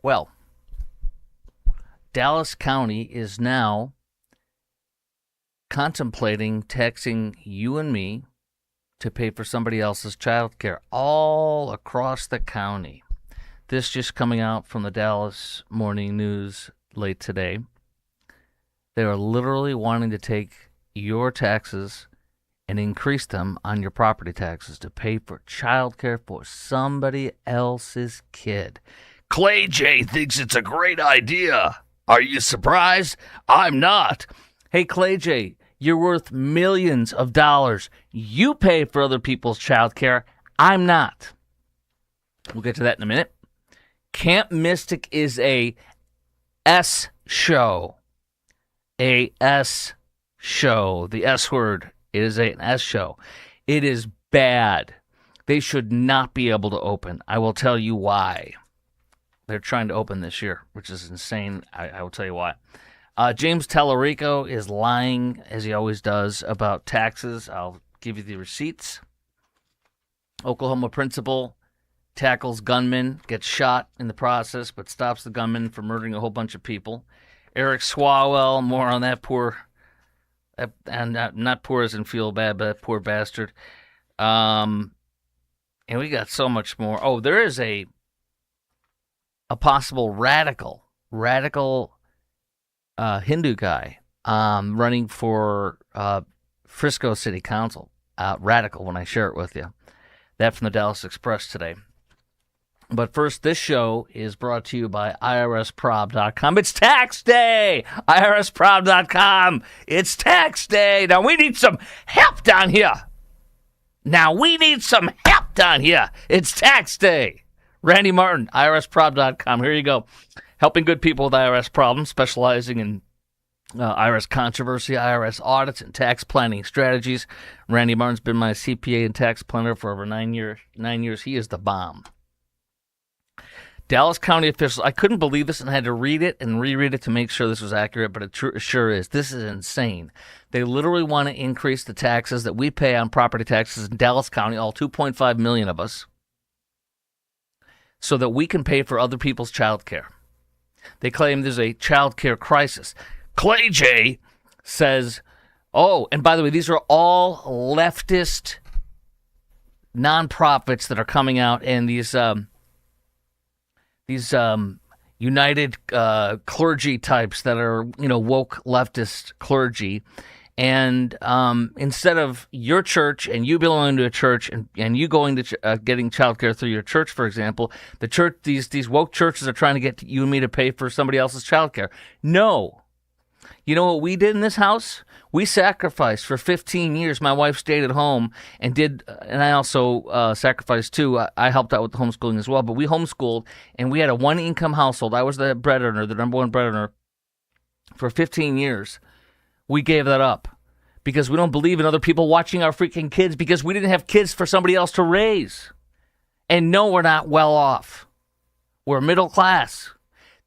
Well, Dallas County is now contemplating taxing you and me to pay for somebody else's child care all across the county. This just coming out from the Dallas Morning News late today. They are literally wanting to take your taxes and increase them on your property taxes to pay for child care for somebody else's kid. Clay J thinks it's a great idea. Are you surprised? I'm not. Hey, Clay J, you're worth millions of dollars. You pay for other people's child care. I'm not. We'll get to that in a minute. Camp Mystic is a S show. A S show. The S word. It is an S show. It is bad. They should not be able to open. I will tell you why. They're trying to open this year, which is insane. I will tell you why. James Talrico is lying, as he always does, about taxes. I'll give you the receipts. Oklahoma principal tackles gunman, gets shot in the process, but stops the gunman from murdering a whole bunch of people. Eric Swalwell, more on that poor, and not poor as in feel bad, but that poor bastard. And we got so much more. Oh, there is a possible radical Hindu guy running for Frisco City Council. Radical when I share it with you. That from the Dallas Express today. But first, this show is brought to you by IRSprob.com. It's tax day! IRSprob.com. It's tax day. Now, we need some help down here. It's tax day. Randy Martin, IRSprob.com. Here you go. Helping good people with IRS problems, specializing in IRS controversy, IRS audits, and tax planning strategies. Randy Martin's been my CPA and tax planner for over 9 years. 9 years. He is the bomb. Dallas County officials, I couldn't believe this and I had to read it and reread it to make sure this was accurate, but it sure is. This is insane. They literally want to increase the taxes that we pay on property taxes in Dallas County, all 2.5 million of us, so that we can pay for other people's child care. They claim there's a child care crisis. Clay J says, oh, and by the way, these are all leftist nonprofits that are coming out, and these united clergy types that are, woke leftist clergy. And instead of your church and you belonging to a church and you going to getting childcare through your church, for example, the church, these woke churches are trying to get you and me to pay for somebody else's childcare. No. You know what we did in this house? We sacrificed for 15 years. My wife stayed at home and I also sacrificed too. I helped out with the homeschooling as well, but we homeschooled and we had a one-income household. I was the breadwinner, the number one breadwinner for 15 years. We gave that up because we don't believe in other people watching our freaking kids because we didn't have kids for somebody else to raise. And no, we're not well off. We're middle class.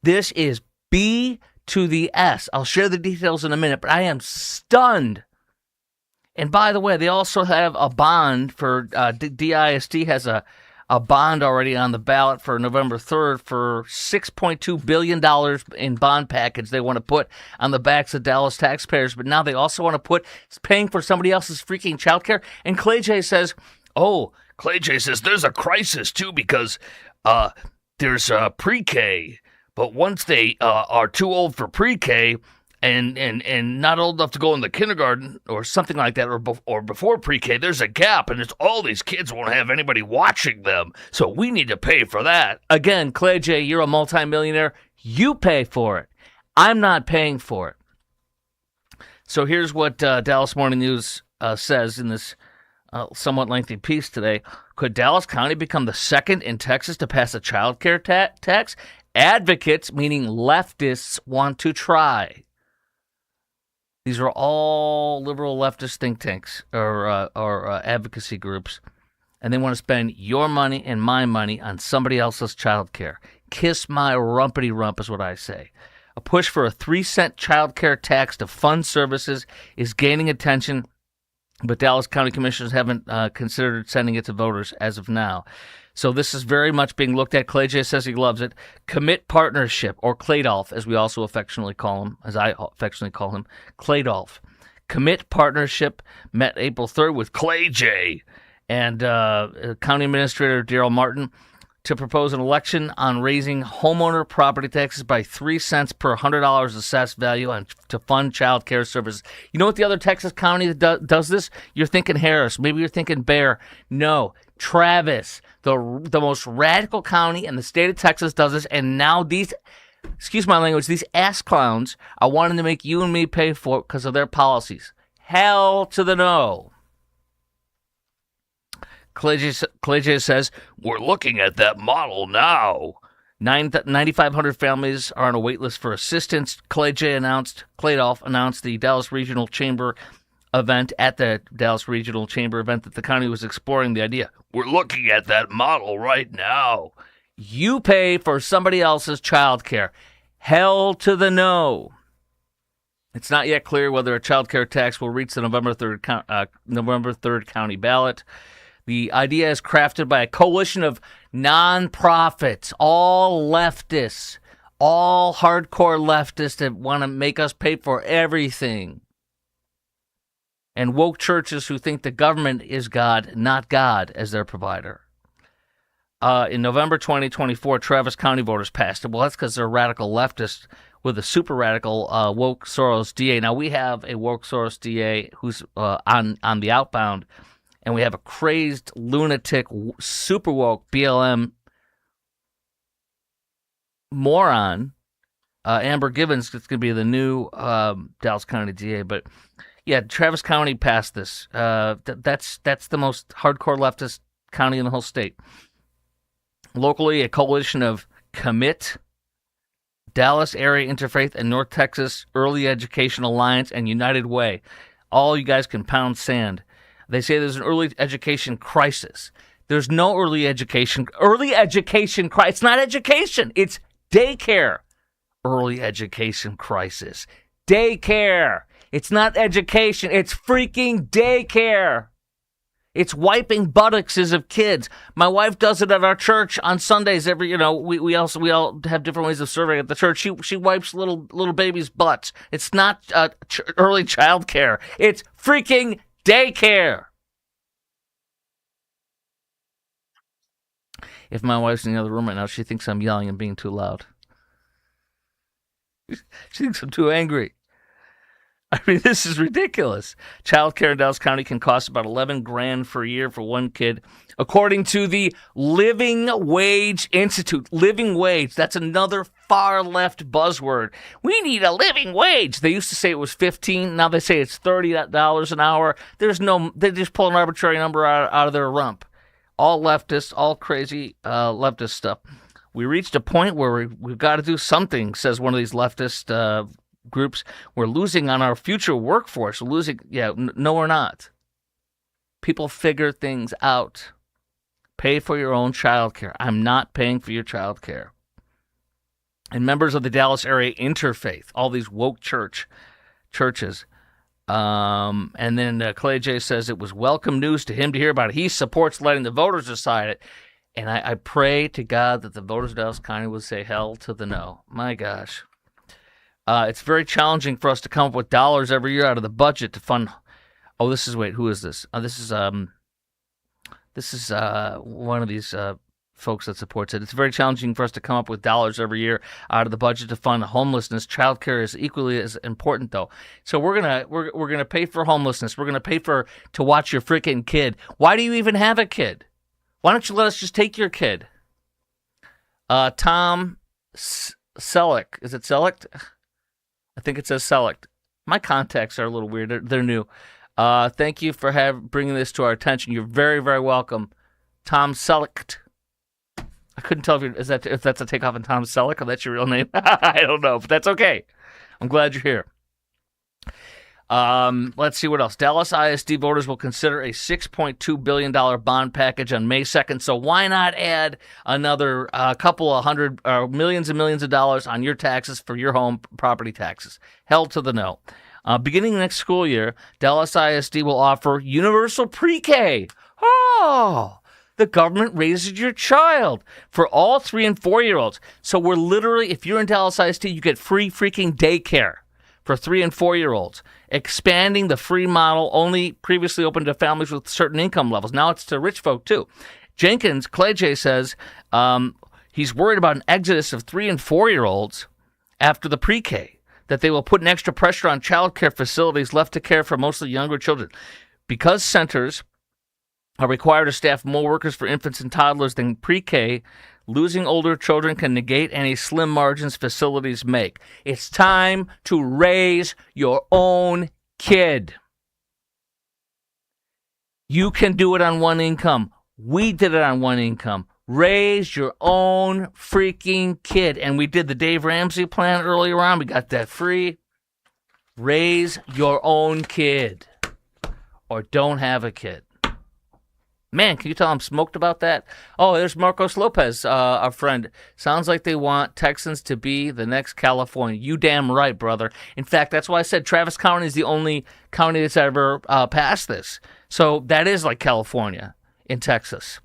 This is B to the S. I'll share the details in a minute, but I am stunned. And by the way, they also have a bond for, DIST has a bond already on the ballot for November 3rd for $6.2 billion in bond package they want to put on the backs of Dallas taxpayers. But now they also want to put paying for somebody else's freaking childcare. And Clay J says, there's a crisis too because there's pre-K. But once they are too old for pre-K and not old enough to go in the kindergarten or something like that, or before pre-K, there's a gap, and it's all these kids won't have anybody watching them. So we need to pay for that. Again, Clay J, you're a multimillionaire. You pay for it. I'm not paying for it. So here's what Dallas Morning News says in this somewhat lengthy piece today. Could Dallas County become the second in Texas to pass a child care tax? Advocates, meaning leftists, want to try. These are all liberal leftist think tanks or advocacy groups, and they want to spend your money and my money on somebody else's child care. Kiss my rumpity rump is what I say. A push for a 3-cent child care tax to fund services is gaining attention but Dallas County Commissioners haven't considered sending it to voters as of now. So this is very much being looked at. Clay J says he loves it. Commit Partnership, or Claydolph, as we also affectionately call him, as I affectionately call him, Claydolph. Commit Partnership met April 3rd with Clay J and County Administrator Daryl Martin to propose an election on raising homeowner property taxes by 3 cents per $100 assessed value to fund child care services. You know what the other Texas county that does this? You're thinking Harris. Maybe you're thinking Bear. No, Travis, the most radical county in the state of Texas, does this. And now these, excuse my language, these ass clowns are wanting to make you and me pay for it because of their policies. Hell to the no. Clay J says, we're looking at that model now. 9,500 families are on a wait list for assistance. Claydolph announced the Dallas Regional Chamber event at the Dallas Regional Chamber event that the county was exploring the idea. We're looking at that model right now. You pay for somebody else's child care. Hell to the no. It's not yet clear whether a child care tax will reach the November 3rd county ballot. The idea is crafted by a coalition of nonprofits, all leftists, all hardcore leftists that want to make us pay for everything. And woke churches who think the government is God, not God, as their provider. In November 2024, Travis County voters passed it. Well, that's because they're radical leftists with a super radical woke Soros DA. Now, we have a woke Soros DA who's on the outbound, and we have a crazed, lunatic, super woke BLM moron, Amber Givens. It's going to be the new Dallas County DA. But yeah, Travis County passed this. That's the most hardcore leftist county in the whole state. Locally, a coalition of Commit, Dallas Area Interfaith, and North Texas Early Education Alliance, and United Way. All you guys can pound sand. They say there's an early education crisis. There's no early education. It's not education. It's daycare. Early education crisis. Daycare. It's not education. It's freaking daycare. It's wiping buttocks of kids. My wife does it at our church on Sundays. We all have different ways of serving at the church. She wipes little babies' butts. It's not early child care. It's freaking daycare. If my wife's in the other room right now, she thinks I'm yelling and being too loud. She thinks I'm too angry. I mean, this is ridiculous. Child care in Dallas County can cost about $11,000 per year for one kid, according to the Living Wage Institute. Living wage, that's another far left buzzword. We need a living wage. They used to say it was $15. Now they say it's $30 an hour. They just pull an arbitrary number out of their rump. All leftists, all crazy leftist stuff. We reached a point where we've got to do something, says one of these leftist groups. We're losing on our future workforce. We're losing. No, we're not. People figure things out. Pay for your own child care. I'm not paying for your child care. And members of the Dallas Area Interfaith, all these woke churches. And then Clay J says it was welcome news to him to hear about it. He supports letting the voters decide it. And I pray to God that the voters of Dallas County will say hell to the no. My gosh. It's very challenging for us to come up with dollars every year out of the budget to fund. Oh, who is this? This is one of these folks that supports it. It's very challenging for us to come up with dollars every year out of the budget to fund homelessness. Childcare is equally as important, though. So we're gonna pay for homelessness. We're gonna pay to watch your freaking kid. Why do you even have a kid? Why don't you let us just take your kid? Tom Selleck. Is it Selleck? I think it says Selleck. My contacts are a little weird. They're new. Thank you for bringing this to our attention. You're very, very welcome. Tom Selleck. I couldn't tell if that's a takeoff on Tom Selleck or that's your real name. I don't know, but that's okay. I'm glad you're here. Let's see what else. Dallas ISD voters will consider a $6.2 billion bond package on May 2nd. So why not add another couple of millions and millions of dollars on your taxes for your home property taxes? Hell to the no. Beginning next school year, Dallas ISD will offer universal pre-K. Oh, the government raises your child for all 3 and 4-year-olds. So we're literally, if you're in Dallas ISD, you get free freaking daycare for 3 and 4-year-olds. Expanding the free model, only previously open to families with certain income levels. Now it's to rich folk too. Jenkins, Clay J says he's worried about an exodus of 3 and 4-year-olds after the pre-K, that they will put an extra pressure on child care facilities left to care for mostly younger children. Because centers are required to staff more workers for infants and toddlers than pre-K, losing older children can negate any slim margins facilities make. It's time to raise your own kid. You can do it on one income. We did it on one income. Raise your own freaking kid. And we did the Dave Ramsey plan earlier on. We got that free. Raise your own kid. Or don't have a kid. Man, can you tell I'm smoked about that? Oh, there's Marcos Lopez, our friend. Sounds like they want Texans to be the next California. You damn right, brother. In fact, that's why I said Travis County is the only county that's ever passed this. So that is like California in Texas.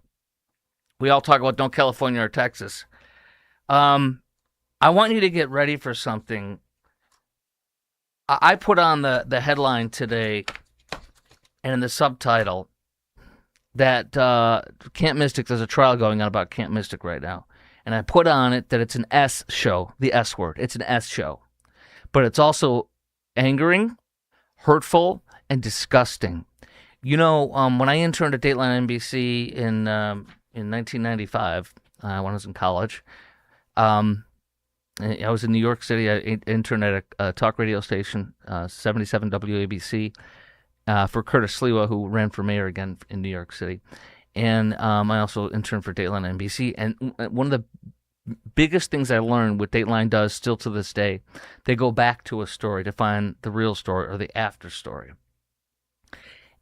We all talk about don't California or Texas. I want you to get ready for something. I put on the headline today and in the subtitle that Camp Mystic, there's a trial going on about Camp Mystic right now. And I put on it that it's an S show, the S word. It's an S show. But it's also angering, hurtful, and disgusting. You know, when I interned at Dateline NBC in 1995, when I was in college, I was in New York City. I interned at a talk radio station, 77 WABC. For Curtis Sliwa, who ran for mayor again in New York City. And I also interned for Dateline NBC. And one of the biggest things I learned what Dateline does still to this day, they go back to a story to find the real story or the after story.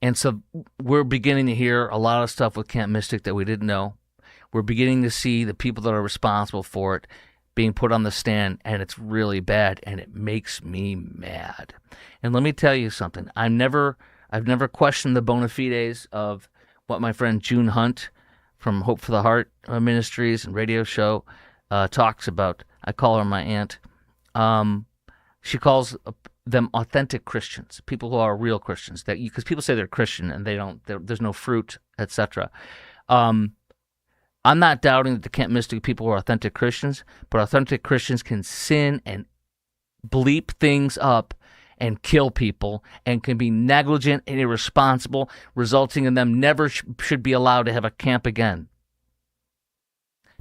And so we're beginning to hear a lot of stuff with Camp Mystic that we didn't know. We're beginning to see the people that are responsible for it being put on the stand, and it's really bad, and it makes me mad. And let me tell you something. I've never questioned the bona fides of what my friend June Hunt from Hope for the Heart Ministries and radio show talks about. I call her my aunt. She calls them authentic Christians, people who are real Christians. That because people say they're Christian and they don't. There's no fruit, etc. I'm not doubting that the Camp Mystic people are authentic Christians, but authentic Christians can sin and bleep things up and kill people and can be negligent and irresponsible, resulting in them never should be allowed to have a camp again.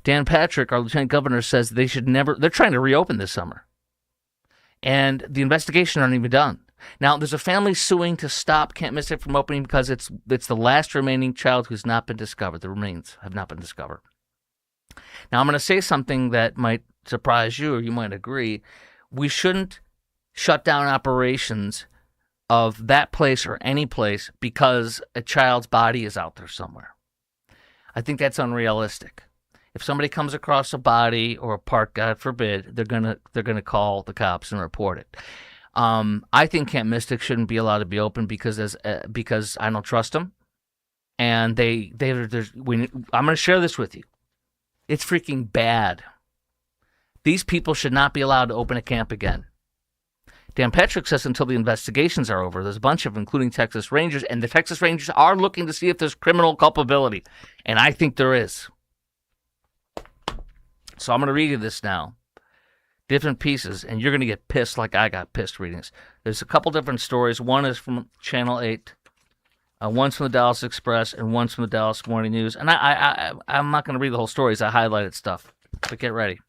Dan Patrick, our lieutenant governor, says they should never. They're trying to reopen this summer, and the investigation aren't even done. Now, there's a family suing to stop Camp Mystic from opening because it's the last remaining child who's not been discovered. The remains have not been discovered. Now, I'm going to say something that might surprise you, or you might agree. We shouldn't shut down operations of that place or any place because a child's body is out there somewhere. I think that's unrealistic. If somebody comes across a body or a part, God forbid, they're gonna call the cops and report it. I think Camp Mystic shouldn't be allowed to be open because I don't trust them, and I'm going to share this with you. It's freaking bad. These people should not be allowed to open a camp again. Dan Patrick says until the investigations are over, there's a bunch of them, including Texas Rangers, and the Texas Rangers are looking to see if there's criminal culpability, and I think there is. So I'm going to read you this now. Different pieces, and you're going to get pissed like I got pissed reading this. There's a couple different stories. One is from Channel 8, one's from the Dallas Express, and one's from the Dallas Morning News. And I'm not going to read the whole stories. I highlighted stuff, but get ready.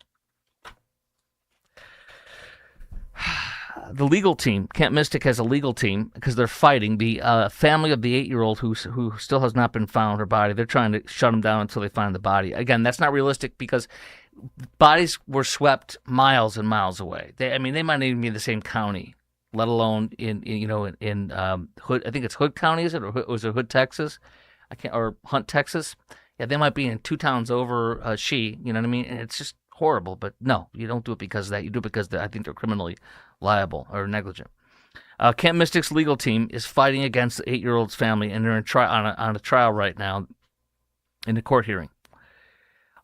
The legal team, Camp Mystic has a legal team because they're fighting the family of the 8-year-old who still has not been found, her body. They're trying to shut him down until they find the body. Again, that's not realistic because bodies were swept miles and miles away. They might not even be in the same county, let alone in Hood. I think it's Hood County, is it, or was it Hood, Texas? Or Hunt, Texas. Yeah, they might be in 2 towns over. You know what I mean? And it's just horrible. But no, you don't do it because of that. You do it because I think they're criminally liable or negligent. Camp Mystic's legal team is fighting against the 8-year-old's family, and they're on a trial right now in the court hearing.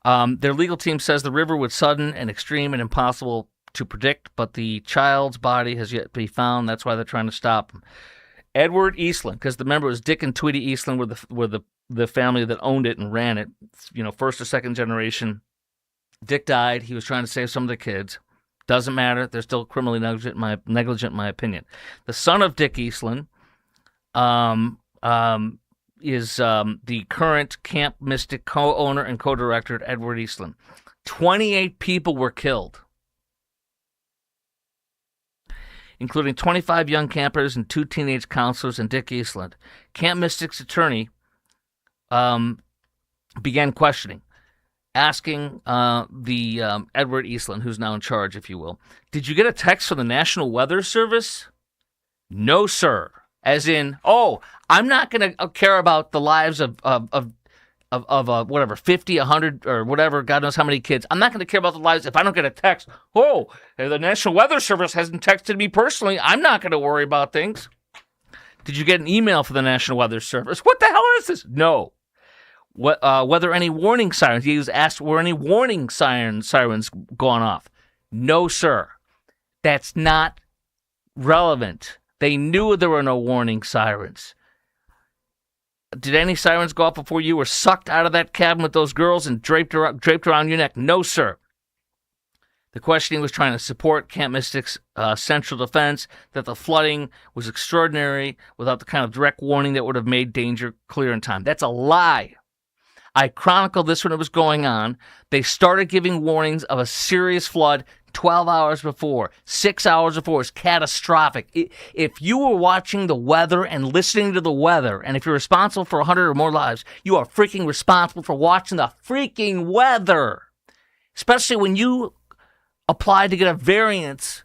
Their legal team says the river was sudden and extreme and impossible to predict, but the child's body has yet to be found. That's why they're trying to stop him. Edward Eastland, because remember it was Dick and Tweety Eastland were the family that owned it and ran it. First or second generation. Dick died. He was trying to save some of the kids. Doesn't matter. They're still criminally negligent, in my opinion. The son of Dick Eastland is the current Camp Mystic co-owner and co-director, Edward Eastland. 28 people were killed, including 25 young campers and 2 teenage counselors and Dick Eastland. Camp Mystic's attorney began questioning, asking the Edward Eastland, who's now in charge, if you will, did you get a text from the National Weather Service? No, sir. As in, I'm not going to care about the lives of whatever, 50, 100, or whatever, God knows how many kids. I'm not going to care about the lives if I don't get a text. The National Weather Service hasn't texted me personally. I'm not going to worry about things. Did you get an email from the National Weather Service? What the hell is this? No. Whether any warning sirens, he was asked, were any warning sirens gone off? No, sir. That's not relevant. They knew there were no warning sirens. Did any sirens go off before you were sucked out of that cabin with those girls and draped around your neck? No, sir. The questioning was trying to support Camp Mystic's central defense that the flooding was extraordinary without the kind of direct warning that would have made danger clear in time. That's a lie. I chronicled this when it was going on. They started giving warnings of a serious flood 12 hours before, 6 hours before. It's catastrophic. If you were watching the weather and listening to the weather, and if you're responsible for 100 or more lives, you are freaking responsible for watching the freaking weather. Especially when you applied to get a variance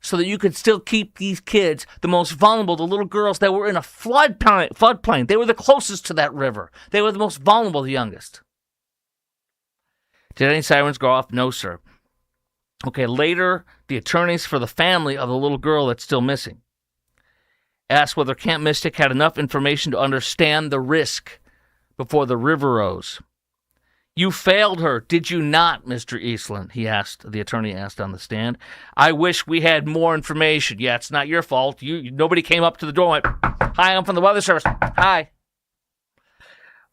so that you could still keep these kids, the most vulnerable, the little girls that were in a floodplain. They were the closest to that river. They were the most vulnerable, the youngest. Did any sirens go off? No, sir. Okay, later, the attorneys for the family of the little girl that's still missing asked whether Camp Mystic had enough information to understand the risk before the river rose. You failed her, did you not, Mr. Eastland? The attorney asked on the stand. I wish we had more information. Yeah, it's not your fault. Nobody came up to the door and went, hi, I'm from the Weather Service. Hi.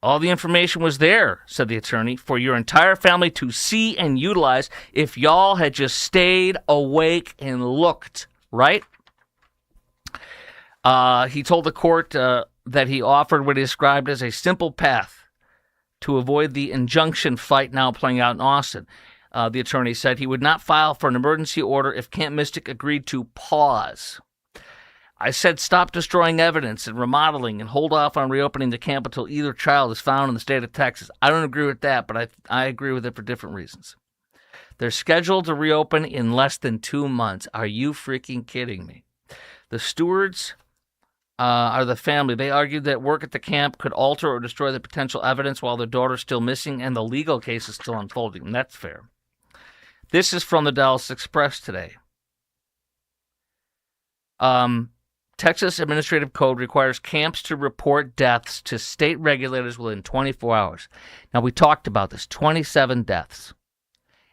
All the information was there, said the attorney, for your entire family to see and utilize if y'all had just stayed awake and looked, right? He told the court that he offered what he described as a simple path to avoid the injunction fight now playing out in Austin. The attorney said he would not file for an emergency order if Camp Mystic agreed to pause. I said stop destroying evidence and remodeling and hold off on reopening the camp until either child is found in the state of Texas. I don't agree with that, but I agree with it for different reasons. They're scheduled to reopen in less than 2 months. Are you freaking kidding me? The stewards are the family. They argued that work at the camp could alter or destroy the potential evidence while their daughter's still missing and the legal case is still unfolding. And that's fair. This is from the Dallas Express today. Texas Administrative Code requires camps to report deaths to state regulators within 24 hours. Now, we talked about this, 27 deaths.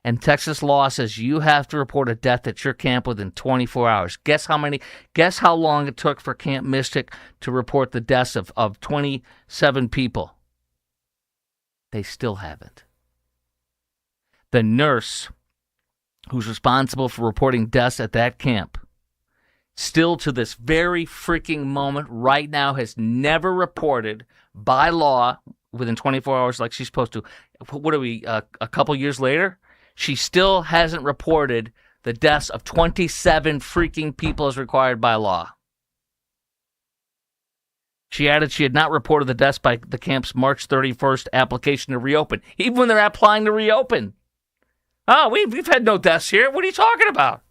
And Texas law says you have to report a death at your camp within 24 hours. Guess how long it took for Camp Mystic to report the deaths of 27 people? They still haven't. The nurse who's responsible for reporting deaths at that camp still to this very freaking moment right now has never reported by law within 24 hours like she's supposed to. What are we, a couple years later? She still hasn't reported the deaths of 27 freaking people as required by law. She added she had not reported the deaths by the camp's March 31st application to reopen, even when they're applying to reopen. Oh, we've had no deaths here. What are you talking about?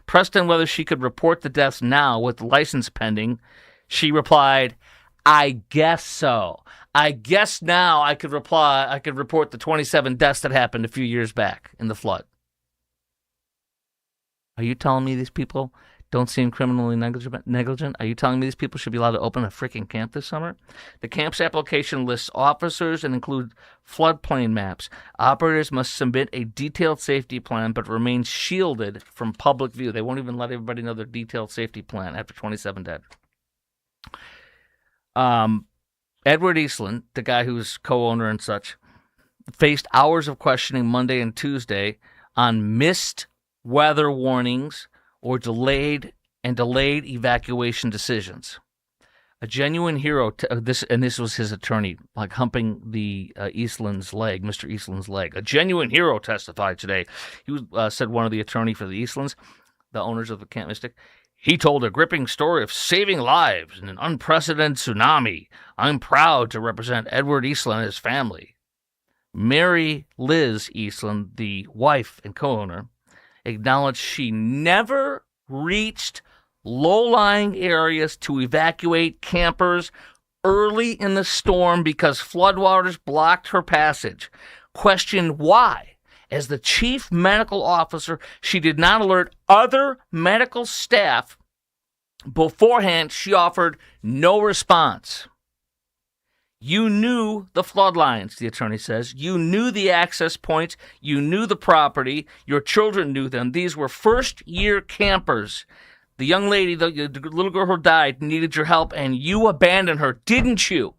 Pressed on whether she could report the deaths now with the license pending, she replied, I guess so. I guess now I could report the 27 deaths that happened a few years back in the flood. Are you telling me these people don't seem criminally negligent. Are you telling me these people should be allowed to open a freaking camp this summer? The camp's application lists officers and includes floodplain maps. Operators must submit a detailed safety plan but remain shielded from public view. They won't even let everybody know their detailed safety plan after 27 dead. Edward Eastland, the guy who's co-owner and such, faced hours of questioning Monday and Tuesday on missed weather warnings or delayed evacuation decisions. A genuine hero. This was his attorney, like humping the Eastland's leg, Mr. Eastland's leg. A genuine hero testified today. He said one of the attorney for the Eastlands, the owners of the Camp Mystic. He told a gripping story of saving lives in an unprecedented tsunami. I'm proud to represent Edward Eastland and his family. Mary Liz Eastland, the wife and co-owner, acknowledged she never reached low-lying areas to evacuate campers early in the storm because floodwaters blocked her passage. Questioned why, as the chief medical officer, she did not alert other medical staff beforehand. She offered no response. You knew the flood lines, the attorney says. You knew the access points. You knew the property. Your children knew them. These were first-year campers. The young lady, the little girl who died, needed your help, and you abandoned her, didn't you?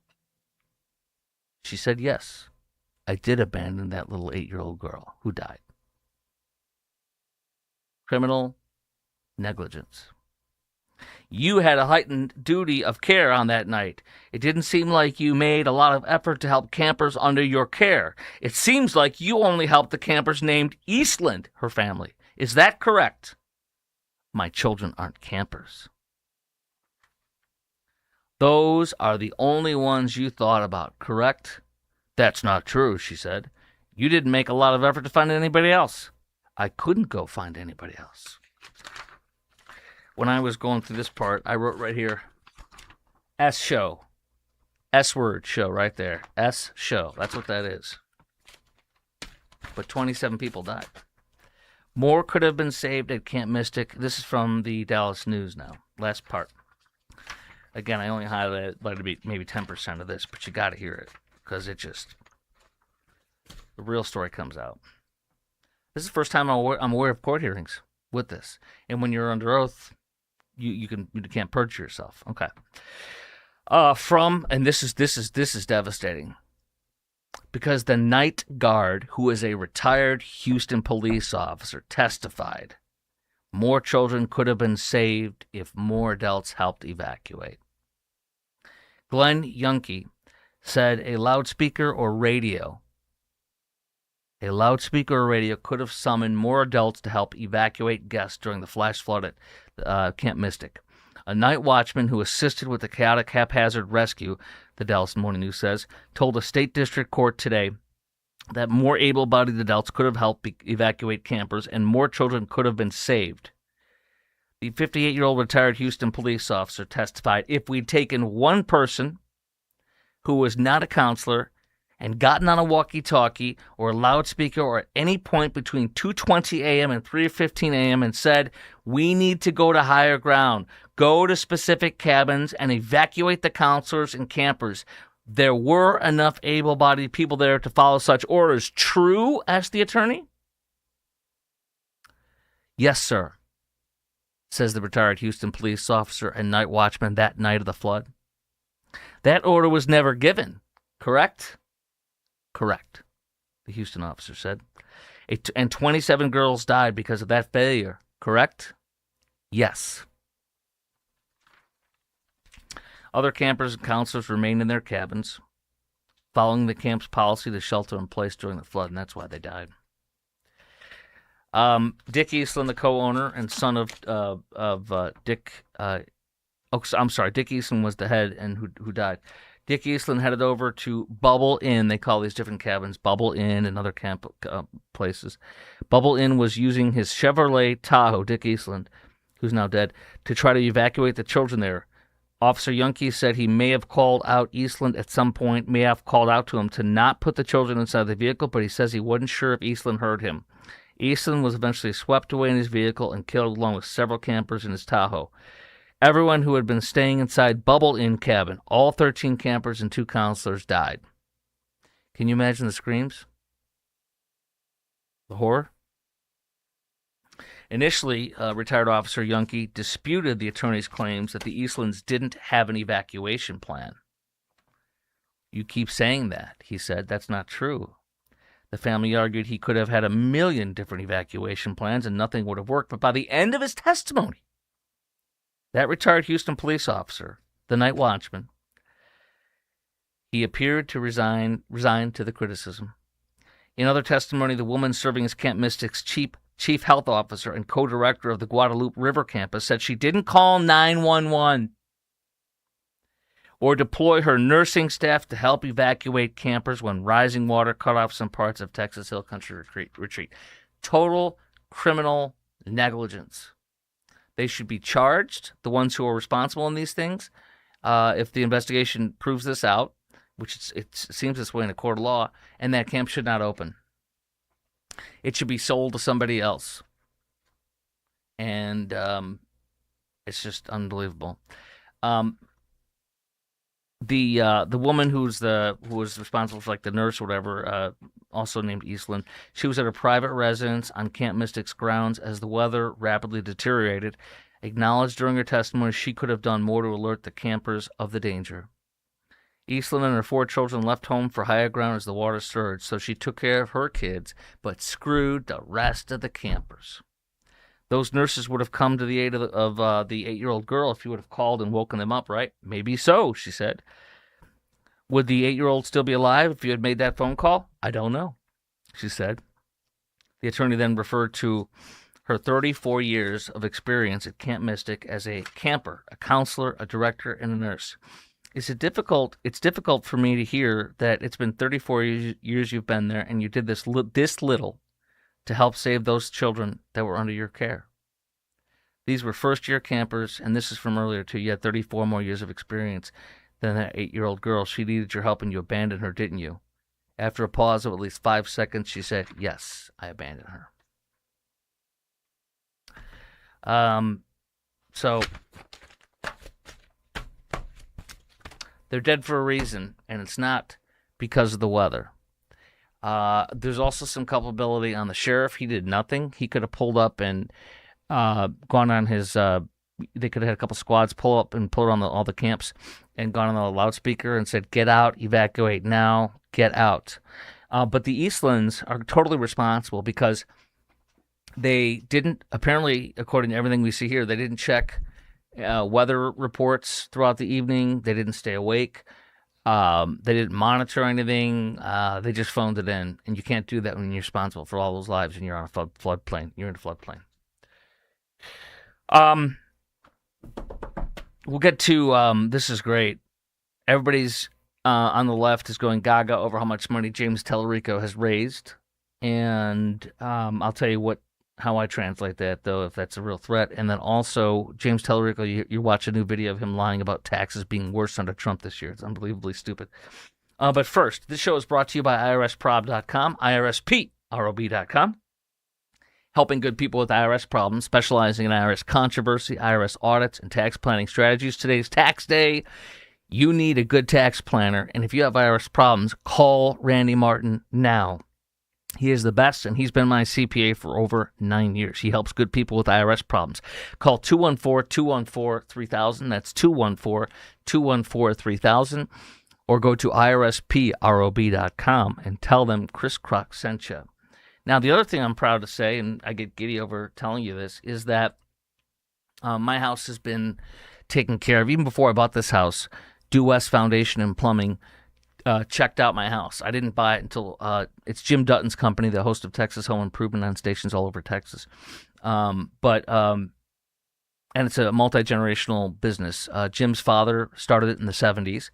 She said, yes, I did abandon that little 8-year-old girl who died. Criminal negligence. You had a heightened duty of care on that night. It didn't seem like you made a lot of effort to help campers under your care. It seems like you only helped the campers named Eastland, her family. Is that correct? My children aren't campers. Those are the only ones you thought about, correct? That's not true, she said. You didn't make a lot of effort to find anybody else. I couldn't go find anybody else. When I was going through this part, I wrote right here, S-show. S-word show right there. S-show. That's what that is. But 27 people died. More could have been saved at Camp Mystic. This is from the Dallas News now. Last part. Again, I only highlighted maybe 10% of this, but you got to hear it because the real story comes out. This is the first time I'm aware of court hearings with this. And when you're under oath, you can't perjure yourself. Okay. And this is devastating. Because the night guard, who is a retired Houston police officer, testified more children could have been saved if more adults helped evacuate. Glenn Yunke said a loudspeaker or radio could have summoned more adults to help evacuate guests during the flash flood at Camp Mystic. A night watchman who assisted with the chaotic haphazard rescue, the Dallas Morning News says, told a state district court today that more able-bodied adults could have helped evacuate campers and more children could have been saved. The 58-year-old retired Houston police officer testified, if we'd taken one person who was not a counselor and gotten on a walkie-talkie or a loudspeaker or at any point between 2:20 a.m. and 3:15 a.m. and said, we need to go to higher ground, go to specific cabins and evacuate the counselors and campers. There were enough able-bodied people there to follow such orders. True? Asked the attorney. Yes, sir, says the retired Houston police officer and night watchman that night of the flood. That order was never given, correct? Correct, the Houston officer said. And 27 girls died because of that failure, correct? Yes. Other campers and counselors remained in their cabins, following the camp's policy to shelter in place during the flood, and that's why they died. Dick Eastland, the co-owner and son of Dick. Dick Eastland was the head and who died. Dick Eastland headed over to Bubble Inn. They call these different cabins Bubble Inn and other camp places. Bubble Inn was using his Chevrolet Tahoe, Dick Eastland, who's now dead, to try to evacuate the children there. Officer Yunke said he may have called out Eastland at some point, may have called out to him to not put the children inside the vehicle, but he says he wasn't sure if Eastland heard him. Eastland was eventually swept away in his vehicle and killed along with several campers in his Tahoe. Everyone who had been staying inside Bubble Inn cabin, all 13 campers and 2 counselors, died. Can you imagine the screams? The horror? Initially, retired Officer Yunke disputed the attorney's claims that the Eastlands didn't have an evacuation plan. You keep saying that, he said. That's not true. The family argued he could have had a million different evacuation plans and nothing would have worked. But by the end of his testimony, that retired Houston police officer, the night watchman, he appeared to resign to the criticism. In other testimony, the woman serving as Camp Mystic's chief health officer and co-director of the Guadalupe River campus said she didn't call 911 or deploy her nursing staff to help evacuate campers when rising water cut off some parts of Texas Hill Country Retreat. Total criminal negligence. They should be charged, the ones who are responsible in these things, if the investigation proves this out, which it seems this way in a court of law, and that camp should not open. It should be sold to somebody else. And it's just unbelievable. The woman who was responsible for like the nurse or whatever, also named Eastland, she was at her private residence on Camp Mystic's grounds as the weather rapidly deteriorated. Acknowledged during her testimony she could have done more to alert the campers of the danger. Eastland and her 4 children left home for higher ground as the water surged, so she took care of her kids, but screwed the rest of the campers. Those nurses would have come to the aid of the 8-year-old girl if you would have called and woken them up, right? Maybe so, she said. Would the 8-year-old still be alive if you had made that phone call? I don't know, she said. The attorney then referred to her 34 years of experience at Camp Mystic as a camper, a counselor, a director, and a nurse. It's difficult for me to hear that it's been 34 years you've been there and you did this little to help save those children that were under your care. These were first-year campers, and this is from earlier too. You had 34 more years of experience than that 8-year-old girl. She needed your help and you abandoned her, didn't you? After a pause of at least 5 seconds, she said, yes, I abandoned her. So they're dead for a reason, and it's not because of the weather. There's also some culpability on the sheriff. He did nothing. He could have pulled up and gone on his. They could have had a couple squads pull up and put on all the camps and gone on the loudspeaker and said, "Get out, evacuate now, get out." But the Eastlands are totally responsible because they didn't. Apparently, according to everything we see here, they didn't check weather reports throughout the evening. They didn't stay awake. They didn't monitor anything. They just phoned it in, and you can't do that when you're responsible for all those lives and you're on a floodplain. You're in a floodplain. We'll get to this is great. Everybody's on the left is going gaga over how much money James Talrico has raised, and I'll tell you how I translate that, though, if that's a real threat. And then also, James Talrico, you watch a new video of him lying about taxes being worse under Trump this year. It's unbelievably stupid. But first, this show is brought to you by IRSprob.com, IRSprob.com, helping good people with IRS problems, specializing in IRS controversy, IRS audits, and tax planning strategies. Today's tax day. You need a good tax planner, and if you have IRS problems, call Randy Martin now. He is the best, and he's been my CPA for over 9 years. He helps good people with IRS problems. Call 214-214-3000. That's 214-214-3000. Or go to IRSprob.com and tell them Chris Crock sent you. Now, the other thing I'm proud to say, and I get giddy over telling you this, is that my house has been taken care of. Even before I bought this house, Due West Foundation and Plumbing checked out my house. I didn't buy it until it's Jim Dutton's company, the host of Texas Home Improvement on stations all over Texas. And it's a multi-generational business. Jim's father started it in the 70s.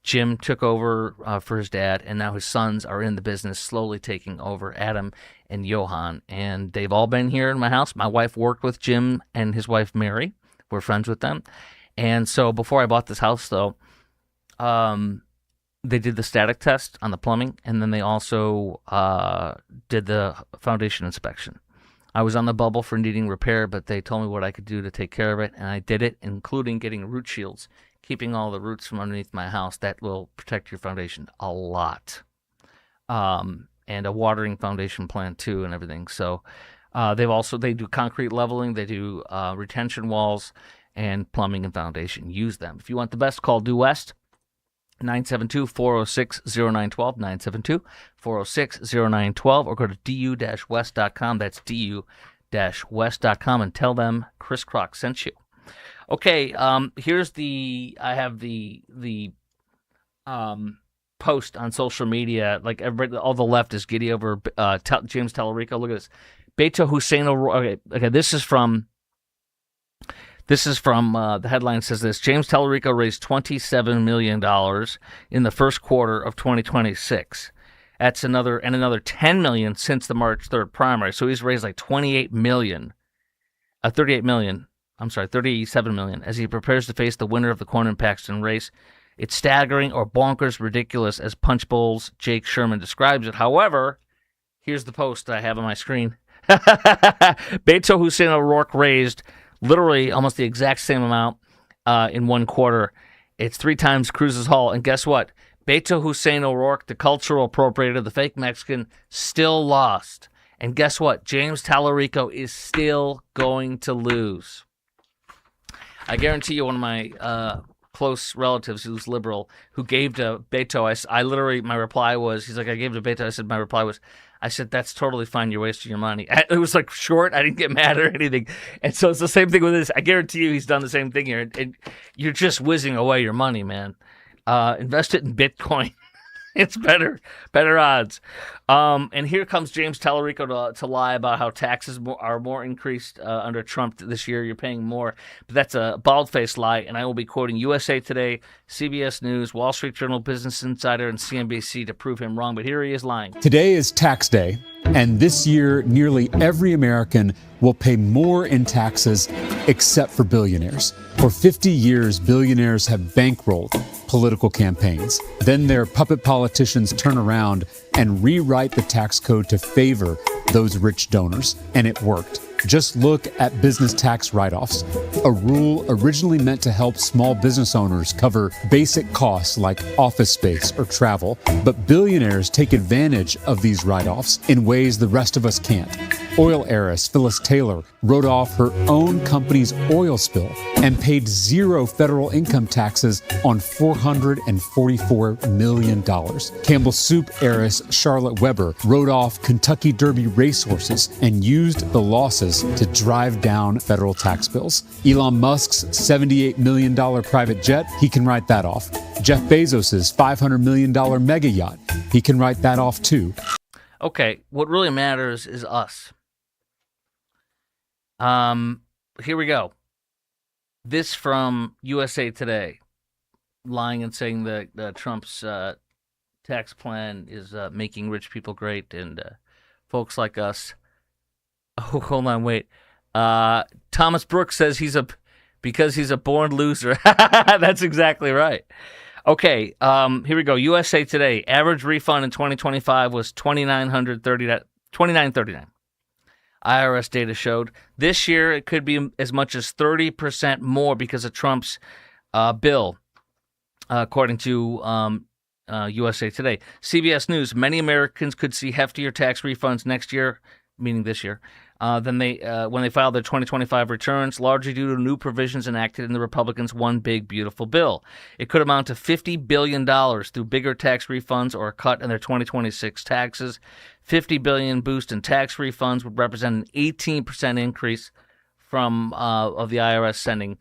Jim took over for his dad, and now his sons are in the business, slowly taking over, Adam and Johan. And they've all been here in my house. My wife worked with Jim and his wife, Mary. We're friends with them. And so before I bought this house, though, they did the static test on the plumbing, and then they also did the foundation inspection. I was on the bubble for needing repair, but they told me what I could do to take care of it, and I did it, including getting root shields, keeping all the roots from underneath my house. That will protect your foundation a lot. And a watering foundation plan too, and everything. So they do concrete leveling, they do retention walls, and plumbing and foundation. Use them. If you want the best, call Due West. 972-406-0912, 972-406-0912, or go to du-west.com. That's du-west.com, and tell them Chris Crock sent you. Okay, I have the post on social media, like everybody, all the left is giddy over James Talrico. Look at this. Beto Hussein O'Rourke. Okay, this is from the headline says this: James Talrico raised $27 million in the first quarter of 2026. That's another $10 million since the March 3rd primary. So he's raised like $37 million as he prepares to face the winner of the Cornyn Paxton race. It's staggering or bonkers ridiculous, as Punchbowl's Jake Sherman describes it. However, here's the post I have on my screen. Beto Hussein O'Rourke raised literally almost the exact same amount in one quarter. It's 3 times Cruz's haul. And guess what? Beto Hussein O'Rourke, the cultural appropriator, the fake Mexican, still lost. And guess what? James Talrico is still going to lose. I guarantee you one of my close relatives who's liberal, who gave to Beto, I literally, my reply was, he's like, I gave to Beto. I said, my reply was, I said, that's totally fine. You're wasting your money. It was like short. I didn't get mad or anything. And so it's the same thing with this. I guarantee you he's done the same thing here. And you're just whizzing away your money, man. Invest it in Bitcoin. It's better odds. And here comes James Talrico to lie about how taxes are more increased under Trump this year. You're paying more. But that's a bald-faced lie, and I will be quoting USA Today, CBS News, Wall Street Journal, Business Insider, and CNBC to prove him wrong. But here he is lying. Today is tax day, and this year nearly every American will pay more in taxes except for billionaires. For 50 years, billionaires have bankrolled political campaigns. Then their puppet politicians turn around and rewrite the tax code to favor those rich donors. And it worked. Just look at business tax write-offs, a rule originally meant to help small business owners cover basic costs like office space or travel. But billionaires take advantage of these write-offs in ways the rest of us can't. Oil heiress Phyllis Taylor wrote off her own company's oil spill and paid 0 federal income taxes on $444 million. Campbell Soup heiress Charlotte Weber wrote off Kentucky Derby racehorses and used the losses to drive down federal tax bills. Elon Musk's $78 million private jet, he can write that off. Jeff Bezos's $500 million mega yacht, he can write that off too. Okay, what really matters is us. Here we go. This from USA Today, lying and saying that Trump's tax plan is making rich people great, and folks like us. Oh, hold on, wait. Thomas Brooks says because he's a born loser. That's exactly right. Okay, here we go. USA Today, average refund in 2025 was $2,939. IRS data showed. This year, it could be as much as 30% more because of Trump's bill, according to USA Today. CBS News, many Americans could see heftier tax refunds next year, meaning this year, than when they filed their 2025 returns, largely due to new provisions enacted in the Republicans' One Big Beautiful Bill. It could amount to $50 billion through bigger tax refunds or a cut in their 2026 taxes. $50 billion boost in tax refunds would represent an 18% increase of the IRS sending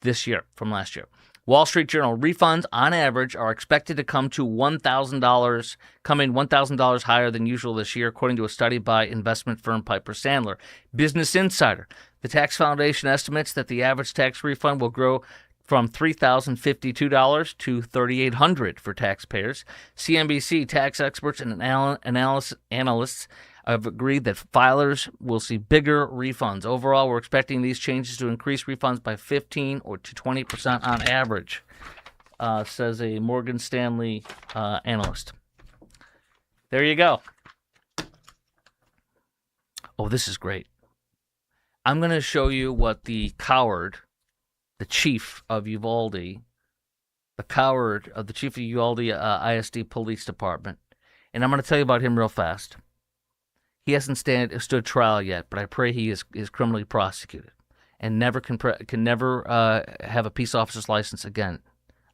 this year from last year. Wall Street Journal, refunds on average are expected to come in $1,000 higher than usual this year, according to a study by investment firm Piper Sandler. Business Insider, the Tax Foundation estimates that the average tax refund will grow from $3,052 to $3,800 for taxpayers. CNBC, tax experts and analysts have agreed that filers will see bigger refunds. Overall, we're expecting these changes to increase refunds by 15 or to 20% on average, says a Morgan Stanley analyst. There you go. Oh, this is great. I'm going to show you what the coward, the chief of Uvalde, the chief of Uvalde ISD Police Department, and I'm going to tell you about him real fast. He hasn't stood trial yet, but I pray he is criminally prosecuted and never can never have a peace officer's license again.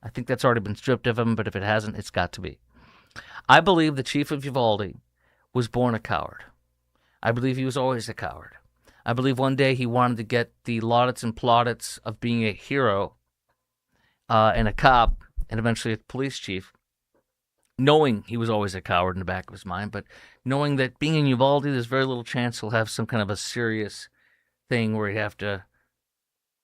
I think that's already been stripped of him, but if it hasn't, it's got to be. I believe the chief of Uvalde was born a coward. I believe he was always a coward. I believe one day he wanted to get the laudits and plaudits of being a hero and a cop and eventually a police chief, knowing he was always a coward in the back of his mind, but knowing that being in Uvalde, there's very little chance he'll have some kind of a serious thing where he'd have to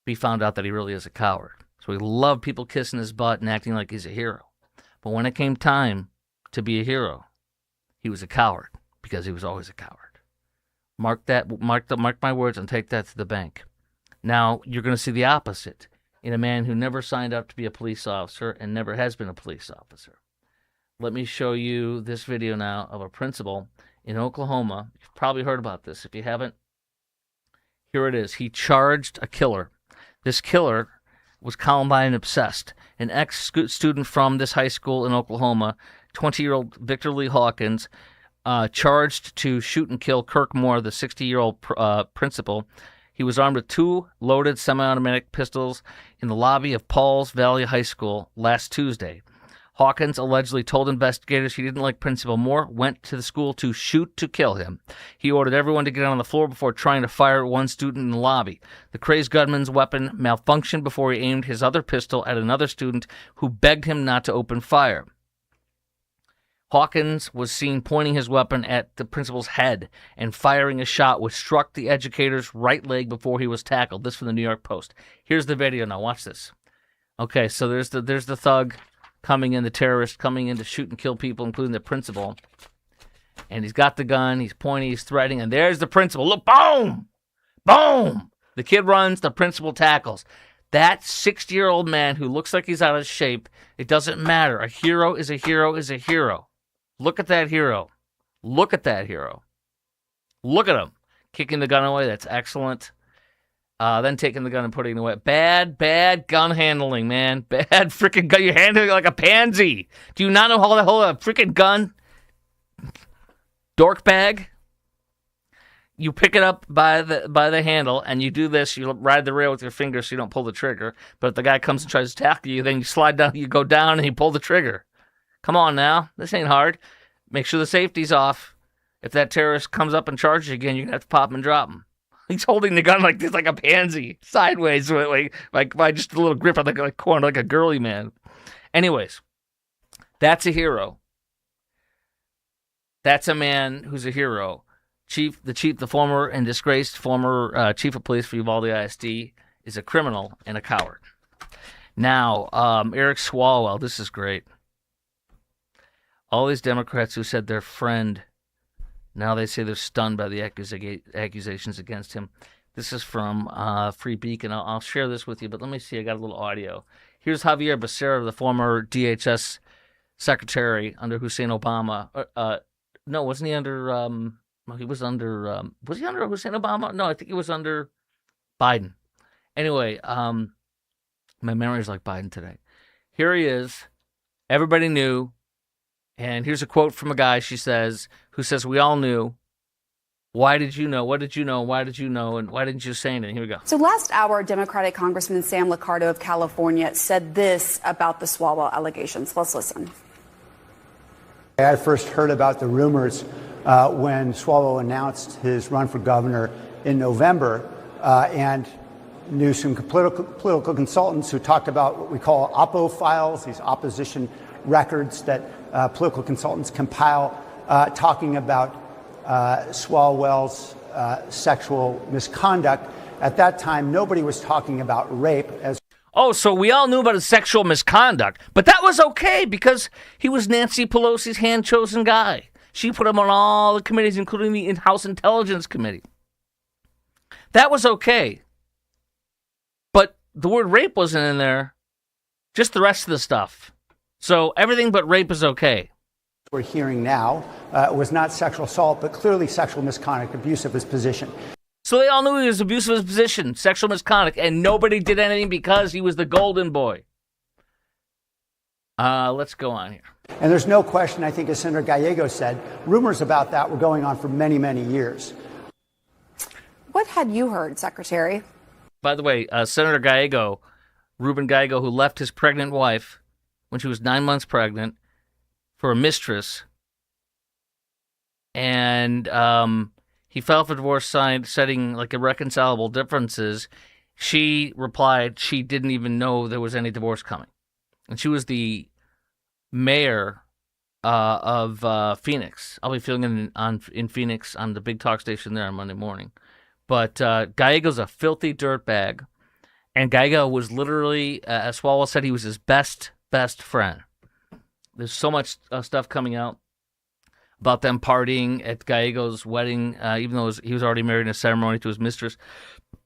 be found out that he really is a coward. So he loved people kissing his butt and acting like he's a hero. But when it came time to be a hero, he was a coward because he was always a coward. Mark my words and take that to the bank. Now, you're going to see the opposite in a man who never signed up to be a police officer and never has been a police officer. Let me show you this video now of a principal in Oklahoma. You've probably heard about this. If you haven't, here it is. He charged a killer. This killer was Columbine obsessed. An ex-student from this high school in Oklahoma, 20-year-old Victor Lee Hawkins, charged to shoot and kill Kirk Moore, the 60-year-old principal. He was armed with 2 loaded semi-automatic pistols in the lobby of Pauls Valley High School last Tuesday. Hawkins allegedly told investigators he didn't like Principal Moore, went to the school to shoot to kill him. He ordered everyone to get on the floor before trying to fire at one student in the lobby. The crazed gunman's weapon malfunctioned before he aimed his other pistol at another student who begged him not to open fire. Hawkins was seen pointing his weapon at the principal's head and firing a shot which struck the educator's right leg before he was tackled. This from the New York Post. Here's the video now. Watch this. Okay, so there's the thug coming in, the terrorist coming in to shoot and kill people, including the principal. And he's got the gun. He's pointing. He's threatening. And there's the principal. Look, boom! Boom! The kid runs. The principal tackles. That 60-year-old man who looks like he's out of shape, it doesn't matter. A hero is a hero is a hero. Look at that hero. Look at that hero. Look at him. Kicking the gun away. That's excellent. Then taking the gun and putting it away. Bad gun handling, man. Bad freaking gun. You're handling it like a pansy. Do you not know how to hold a freaking gun? Dork bag. You pick it up by the handle and you do this. You ride the rail with your fingers so you don't pull the trigger. But if the guy comes and tries to tackle you, then you slide down, you go down and you pull the trigger. Come on now. This ain't hard. Make sure the safety's off. If that terrorist comes up and charges you again, you're going to have to pop him and drop him. He's holding the gun like this, like a pansy, sideways, like by just a little grip on the corner, like a girly man. Anyways, that's a hero. That's a man who's a hero. The former and disgraced former chief of police for Uvalde ISD is a criminal and a coward. Now, Eric Swalwell, this is great. All these Democrats who said their friend, now they say they're stunned by the accusations against him. This is from Free Beacon. I'll share this with you, but let me see. I got a little audio. Here's Javier Becerra, the former DHS secretary under Hussein Obama. No, wasn't he under... he was under... was he under Hussein Obama? No, I think he was under Biden. Anyway, my memory's like Biden today. Here he is. Everybody knew. And here's a quote from a guy, who says, we all knew. Why did you know? What did you know? Why did you know? And why didn't you say anything? Here we go. So last hour, Democratic Congressman Sam Liccardo of California said this about the Swalwell allegations. Let's listen. I first heard about the rumors when Swalwell announced his run for governor in November and knew some political consultants who talked about what we call oppo files, these opposition records that political consultants compile, talking about Swalwell's sexual misconduct. At that time, nobody was talking about rape as. Oh, so we all knew about his sexual misconduct, but that was okay because he was Nancy Pelosi's hand-chosen guy. She put him on all the committees, including the House Intelligence Committee. That was okay. But the word rape wasn't in there, just the rest of the stuff. So everything but rape is okay. we're hearing now was not sexual assault, but clearly sexual misconduct, abuse of his position. So they all knew he was abusive of his position, sexual misconduct, and nobody did anything because he was the golden boy. Let's go on here. And there's no question, I think, as Senator Gallego said, rumors about that were going on for many, many years. What had you heard, Secretary? By the way, Senator Gallego, Ruben Gallego, who left his pregnant wife when she was 9 months pregnant for a mistress, and he filed for divorce, citing like irreconcilable differences. She replied she didn't even know there was any divorce coming. And she was the mayor of Phoenix. I'll be filling in Phoenix on the big talk station there on Monday morning. But Gallego's a filthy dirtbag. And Gallego was literally, as Swalwell said, he was his best friend. There's so much stuff coming out about them partying at Gallego's wedding, even though he was already married in a ceremony to his mistress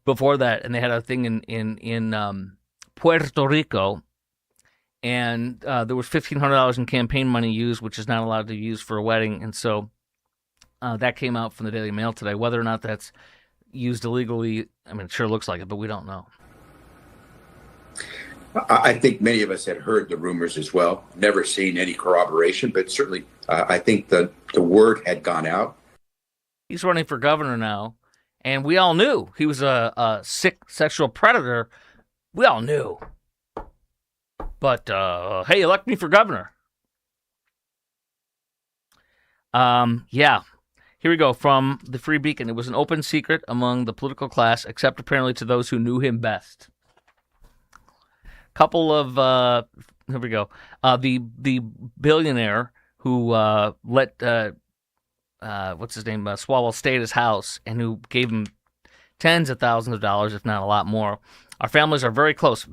before that. And they had a thing in Puerto Rico. And there was $1,500 in campaign money used, which is not allowed to use for a wedding. And so that came out from the Daily Mail today. Whether or not that's used illegally, I mean, it sure looks like it, but we don't know. I think many of us had heard the rumors as well. Never seen any corroboration, but certainly I think the word had gone out. He's running for governor now, and we all knew he was a sick sexual predator. We all knew. But, hey, elect me for governor. Yeah. Here we go from the Free Beacon. It was an open secret among the political class, except apparently to those who knew him best. Couple of, here we go. The billionaire who let, what's his name, Swalwell stay at his house and who gave him tens of thousands of dollars, if not a lot more. Our families are very close,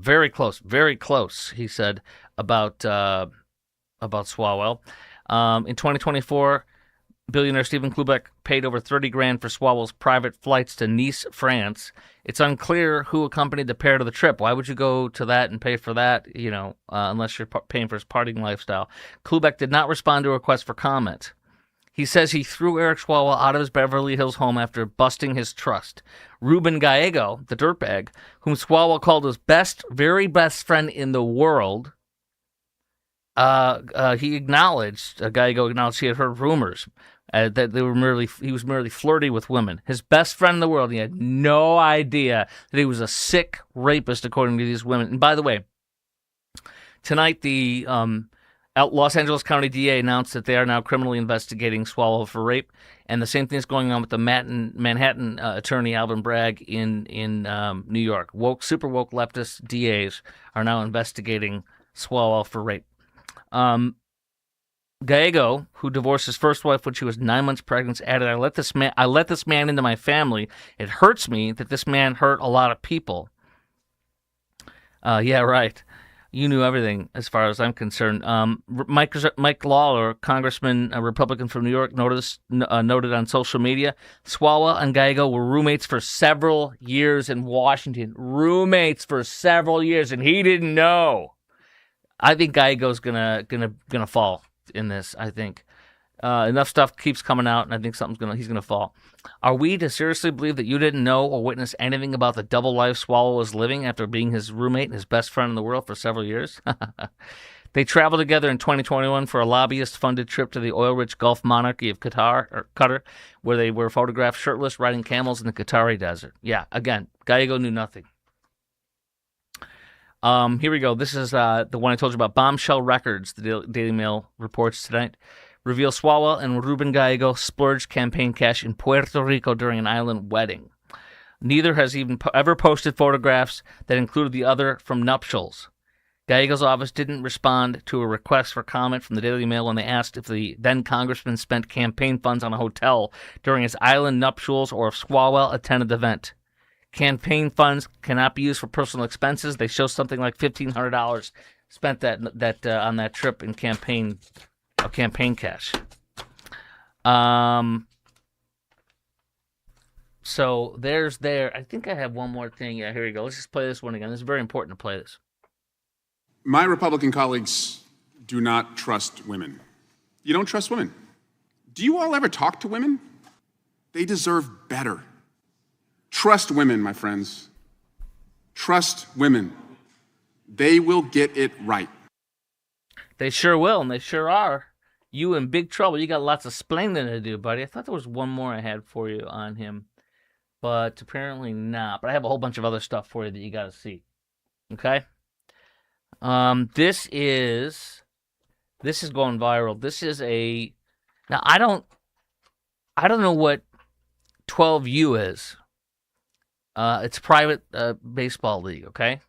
he said about Swalwell. In 2024, billionaire Stephen Klubeck paid over $30,000 for Swalwell's private flights to Nice, France. It's unclear who accompanied the pair to the trip. Why would you go to that and pay for that, unless you're paying for his partying lifestyle? Klubeck did not respond to a request for comment. He says he threw Eric Swalwell out of his Beverly Hills home after busting his trust. Ruben Gallego, the dirtbag, whom Swalwell called his very best friend in the world, Gallego acknowledged he had heard rumors that he was merely flirty with women. His best friend in the world, he had no idea that he was a sick rapist, according to these women. And by the way, tonight the Los Angeles County DA announced that they are now criminally investigating Swalwell for rape, and the same thing is going on with the Manhattan attorney Alvin Bragg in New York. Super woke leftist DAs are now investigating Swalwell for rape. Gallego, who divorced his first wife when she was 9 months pregnant, added, I let this man into my family. It hurts me that this man hurt a lot of people. Yeah, right. You knew everything as far as I'm concerned. Mike Lawler, congressman, a Republican from New York, noted on social media, Swalwell and Gallego were roommates for several years in Washington. Roommates for several years, and he didn't know. I think Gallego's gonna fall in this. I think enough stuff keeps coming out, and I think he's gonna fall. Are we to seriously believe that you didn't know or witness anything about the double life Swalwell was living after being his roommate and his best friend in the world for several years? They traveled together in 2021 for a lobbyist-funded trip to the oil-rich Gulf monarchy of Qatar, where they were photographed shirtless riding camels in the Qatari desert. Yeah, again, Gallego knew nothing. Here we go. This is the one I told you about. Bombshell Records, the Daily Mail reports tonight, reveal Swalwell and Ruben Gallego splurged campaign cash in Puerto Rico during an island wedding. Neither has even ever posted photographs that included the other from nuptials. Gallego's office didn't respond to a request for comment from the Daily Mail when they asked if the then congressman spent campaign funds on a hotel during his island nuptials or if Swalwell attended the event. Campaign funds cannot be used for personal expenses. They show something like $1,500 spent that on that trip in campaign cash. So there's there. I think I have one more thing. Yeah, here we go. Let's just play this one again. This is very important to play this. My Republican colleagues do not trust women. You don't trust women. Do you all ever talk to women? They deserve better. Trust women, my friends. Trust women. They will get it right. They sure will, and they sure are. You in big trouble. You got lots of splaining to do, buddy. I thought there was one more I had for you on him, but apparently not. But I have a whole bunch of other stuff for you that you got to see. Okay? This is going viral. This is now I don't know what 12U is. It's a private baseball league, okay?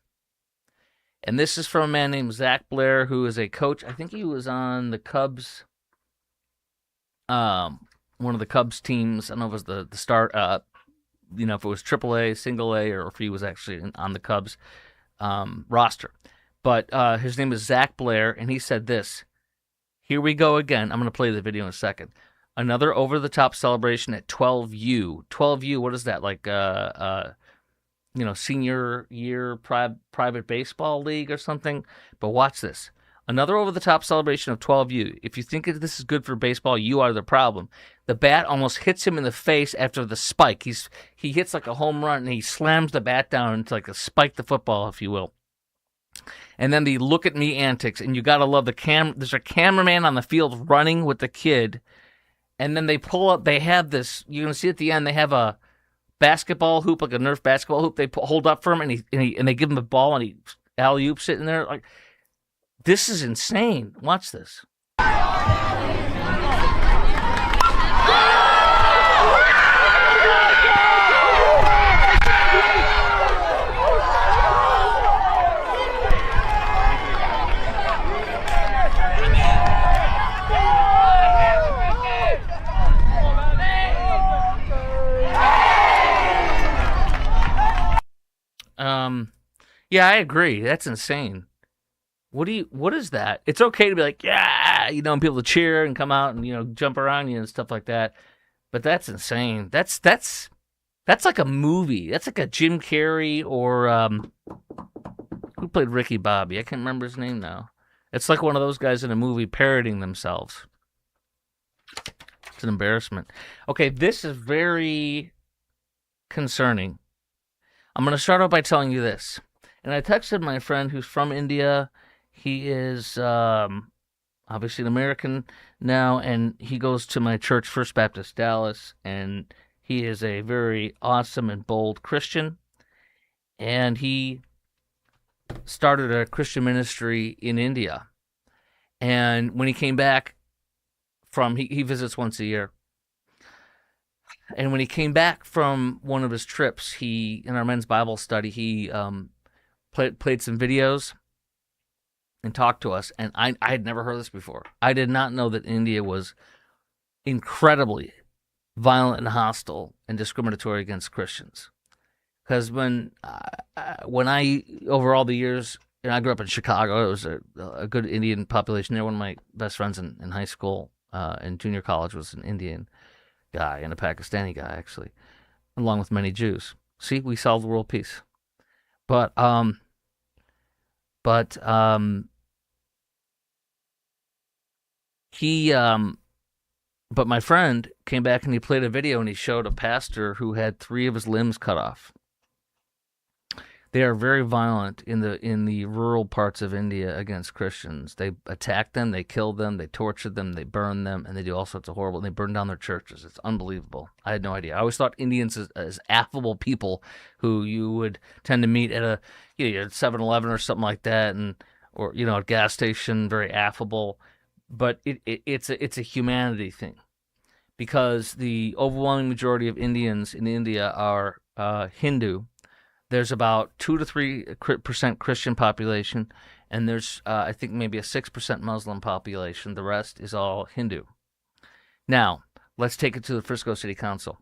And this is from a man named Zach Blair, who is a coach. I think he was on the Cubs, one of the Cubs teams. I don't know if it was the start, if it was AAA, single A, or if he was actually on the Cubs roster. But his name is Zach Blair, and he said this. Here we go again. I'm going to play the video in a second. Another over-the-top celebration at 12U. 12U, what is that? Like, senior year private baseball league or something? But watch this. Another over-the-top celebration of 12U. If you think this is good for baseball, you are the problem. The bat almost hits him in the face after the spike. He hits like a home run, and he slams the bat down to like a spike the football, if you will. And then the look at me antics, and you got to love there's a cameraman on the field running with the kid. And then they pull up, they have this, you're going to see at the end, they have a basketball hoop, like a Nerf basketball hoop, they hold up for him, and they give him the ball, and he alley-oops it in there. Like, this is insane. Watch this. Yeah, I agree. That's insane. What is that? It's okay to be like, yeah, and people to cheer and come out and, jump around you and stuff like that. But that's insane. That's like a movie. That's like a Jim Carrey or, who played Ricky Bobby? I can't remember his name now. It's like one of those guys in a movie parodying themselves. It's an embarrassment. Okay, this is very concerning. I'm going to start out by telling you this. And I texted my friend who's from India. He is obviously an American now, and he goes to my church, First Baptist Dallas, and he is a very awesome and bold Christian. And he started a Christian ministry in India. And when he came back he visits once a year. And when he came back from one of his trips, in our men's Bible study, he played some videos and talked to us. And I had never heard this before. I did not know that India was incredibly violent and hostile and discriminatory against Christians. Because when I, over all the years, I grew up in Chicago, it was a good Indian population there. One of my best friends in high school and junior college was an Indian guy and a Pakistani guy, actually, along with many Jews. See, we solved world peace. But my friend came back and he played a video and he showed a pastor who had 3 of his limbs cut off. They are very violent in the rural parts of India against Christians. They attack them, they kill them, they torture them, they burn them, and they do all sorts of horrible. And they burn down their churches. It's unbelievable. I had no idea. I always thought Indians as affable people who you would tend to meet at a 7-Eleven or something like that, or a gas station, very affable. But it's a humanity thing, because the overwhelming majority of Indians in India are Hindu. There's about 2 to 3% Christian population, and there's, I think, maybe a 6% Muslim population. The rest is all Hindu. Now, let's take it to the Frisco City Council.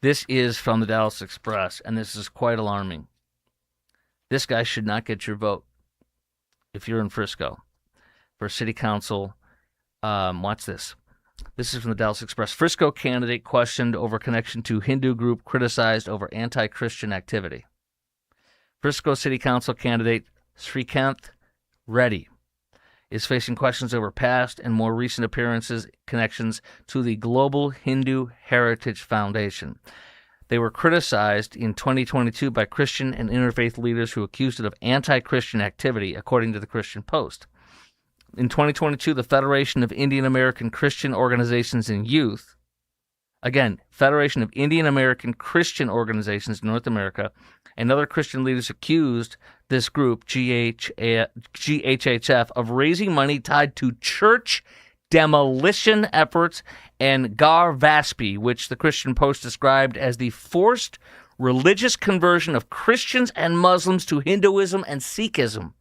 This is from the Dallas Express, and this is quite alarming. This guy should not get your vote if you're in Frisco for City Council. Watch this. This is from the Dallas Express. Frisco candidate questioned over connection to Hindu group criticized over anti-Christian activity. Frisco City Council candidate Srikanth Reddy is facing questions over past and more recent appearances connections to the Global Hindu Heritage Foundation. They were criticized in 2022 by Christian and interfaith leaders who accused it of anti-Christian activity, according to the Christian Post. In 2022, the Federation of Indian American Christian Organizations in Youth, again, Federation of Indian American Christian Organizations in North America, and other Christian leaders accused this group, GHHF, of raising money tied to church demolition efforts and Gar Vaspi, which the Christian Post described as the forced religious conversion of Christians and Muslims to Hinduism and Sikhism.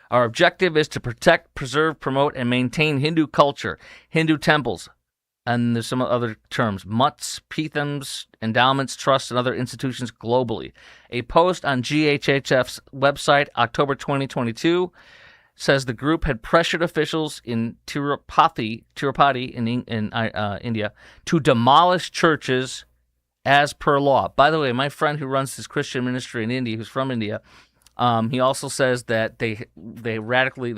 Our objective is to protect, preserve, promote, and maintain Hindu culture, Hindu temples, and there's some other terms, mutts, peethams, endowments, trusts, and other institutions globally. A post on GHHF's website, October 2022, says the group had pressured officials in Tirupati in India to demolish churches as per law. By the way, my friend who runs this Christian ministry in India, who's from India, he also says that they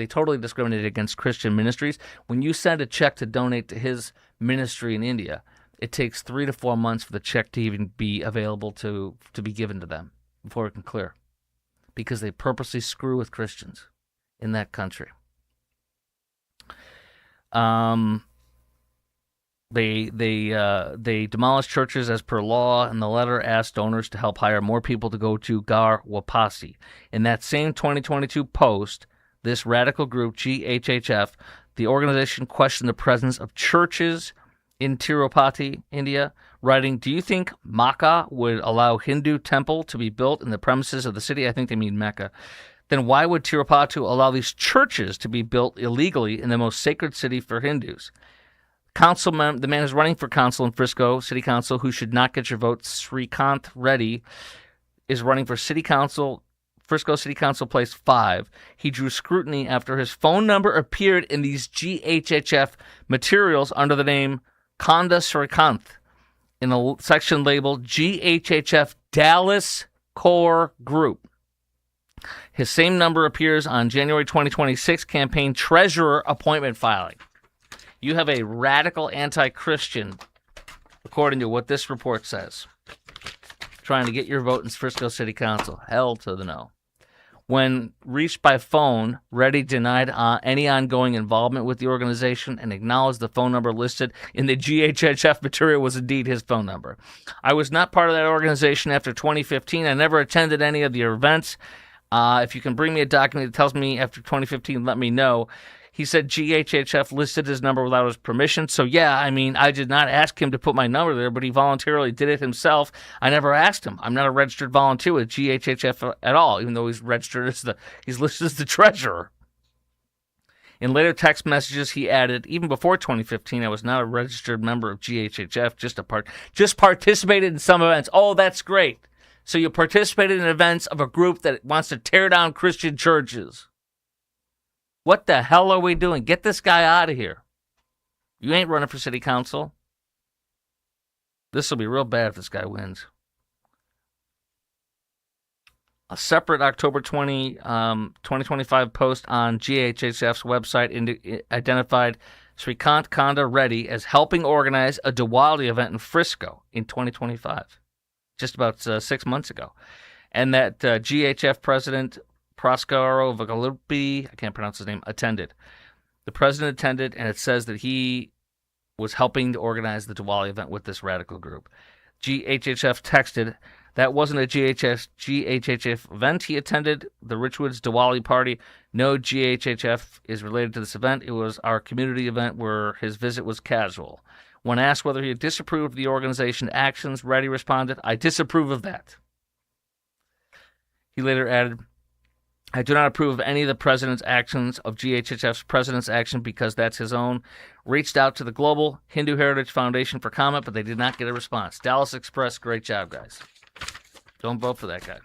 totally discriminated against Christian ministries. When you send a check to donate to his ministry in India, it takes 3 to 4 months for the check to even be available to be given to them before it can clear, because they purposely screw with Christians in that country. They demolished churches as per law, and the letter asked donors to help hire more people to go to Gar Wapasi. In that same 2022 post, this radical group, GHHF, the organization questioned the presence of churches in Tirupati, India, writing, "Do you think Makkah would allow Hindu temple to be built in the premises of the city?" I think they mean Mecca. "Then why would Tirupati allow these churches to be built illegally in the most sacred city for Hindus?" The man who's running for council in Frisco City Council, who should not get your vote, Srikanth Reddy, is running for City Council, Frisco City Council Place 5. He drew scrutiny after his phone number appeared in these GHHF materials under the name Konda Srikanth in a section labeled GHHF Dallas Core Group. His same number appears on January 2026 campaign treasurer appointment filing. You have a radical anti-Christian, according to what this report says, trying to get your vote in Frisco City Council. Hell to the no. When reached by phone, Reddy denied any ongoing involvement with the organization and acknowledged the phone number listed in the GHHF material was indeed his phone number. "I was not part of that organization after 2015. I never attended any of the events. If you can bring me a document that tells me after 2015, let me know." He said GHHF listed his number without his permission. So, yeah, I mean, I did not ask him to put my number there, but he voluntarily did it himself. I never asked him. I'm not a registered volunteer with GHHF at all, even though he's registered as he's listed as the treasurer. In later text messages, he added, "Even before 2015, I was not a registered member of GHHF, just participated in some events." Oh, that's great. So you participated in events of a group that wants to tear down Christian churches. What the hell are we doing? Get this guy out of here. You ain't running for city council. This will be real bad if this guy wins. A separate October 2025 post on GHHF's website identified Srikanth Konda Reddy as helping organize a Diwali event in Frisco in 2025, just about 6 months ago. And that GHF president Proskaro Vagalupi, I can't pronounce his name, attended. The president attended, and it says that he was helping to organize the Diwali event with this radical group. GHHF texted, "That wasn't a GHHF event he attended, the Richwoods Diwali party. No GHHF is related to this event. It was our community event where his visit was casual." When asked whether he disapproved of the organization's actions, Reddy responded, "I disapprove of that." He later added, "I do not approve of any of the president's actions, of GHHF's president's action, because that's his own. Reached out to the Global Hindu Heritage Foundation for comment, but they did not get a response." Dallas Express, great job, guys. Don't vote for that guy.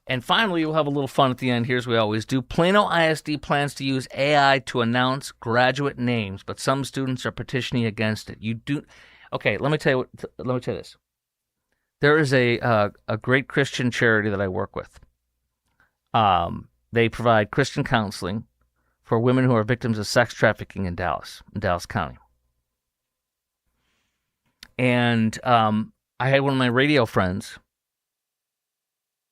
And finally, we'll have a little fun at the end here, as we always do. Plano ISD plans to use AI to announce graduate names, but some students are petitioning against it. Okay, let me tell you this. There is a great Christian charity that I work with. They provide Christian counseling for women who are victims of sex trafficking in Dallas County. And I had one of my radio friends,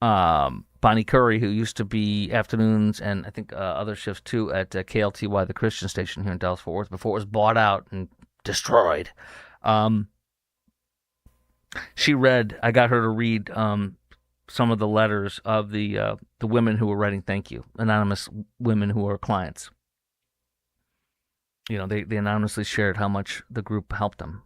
Bonnie Curry, who used to be afternoons and I think other shifts too at KLTY, the Christian station here in Dallas-Fort Worth, before it was bought out and destroyed. I got her to read some of the letters of the women who were writing thank you, anonymous women who are clients. You know, they anonymously shared how much the group helped them.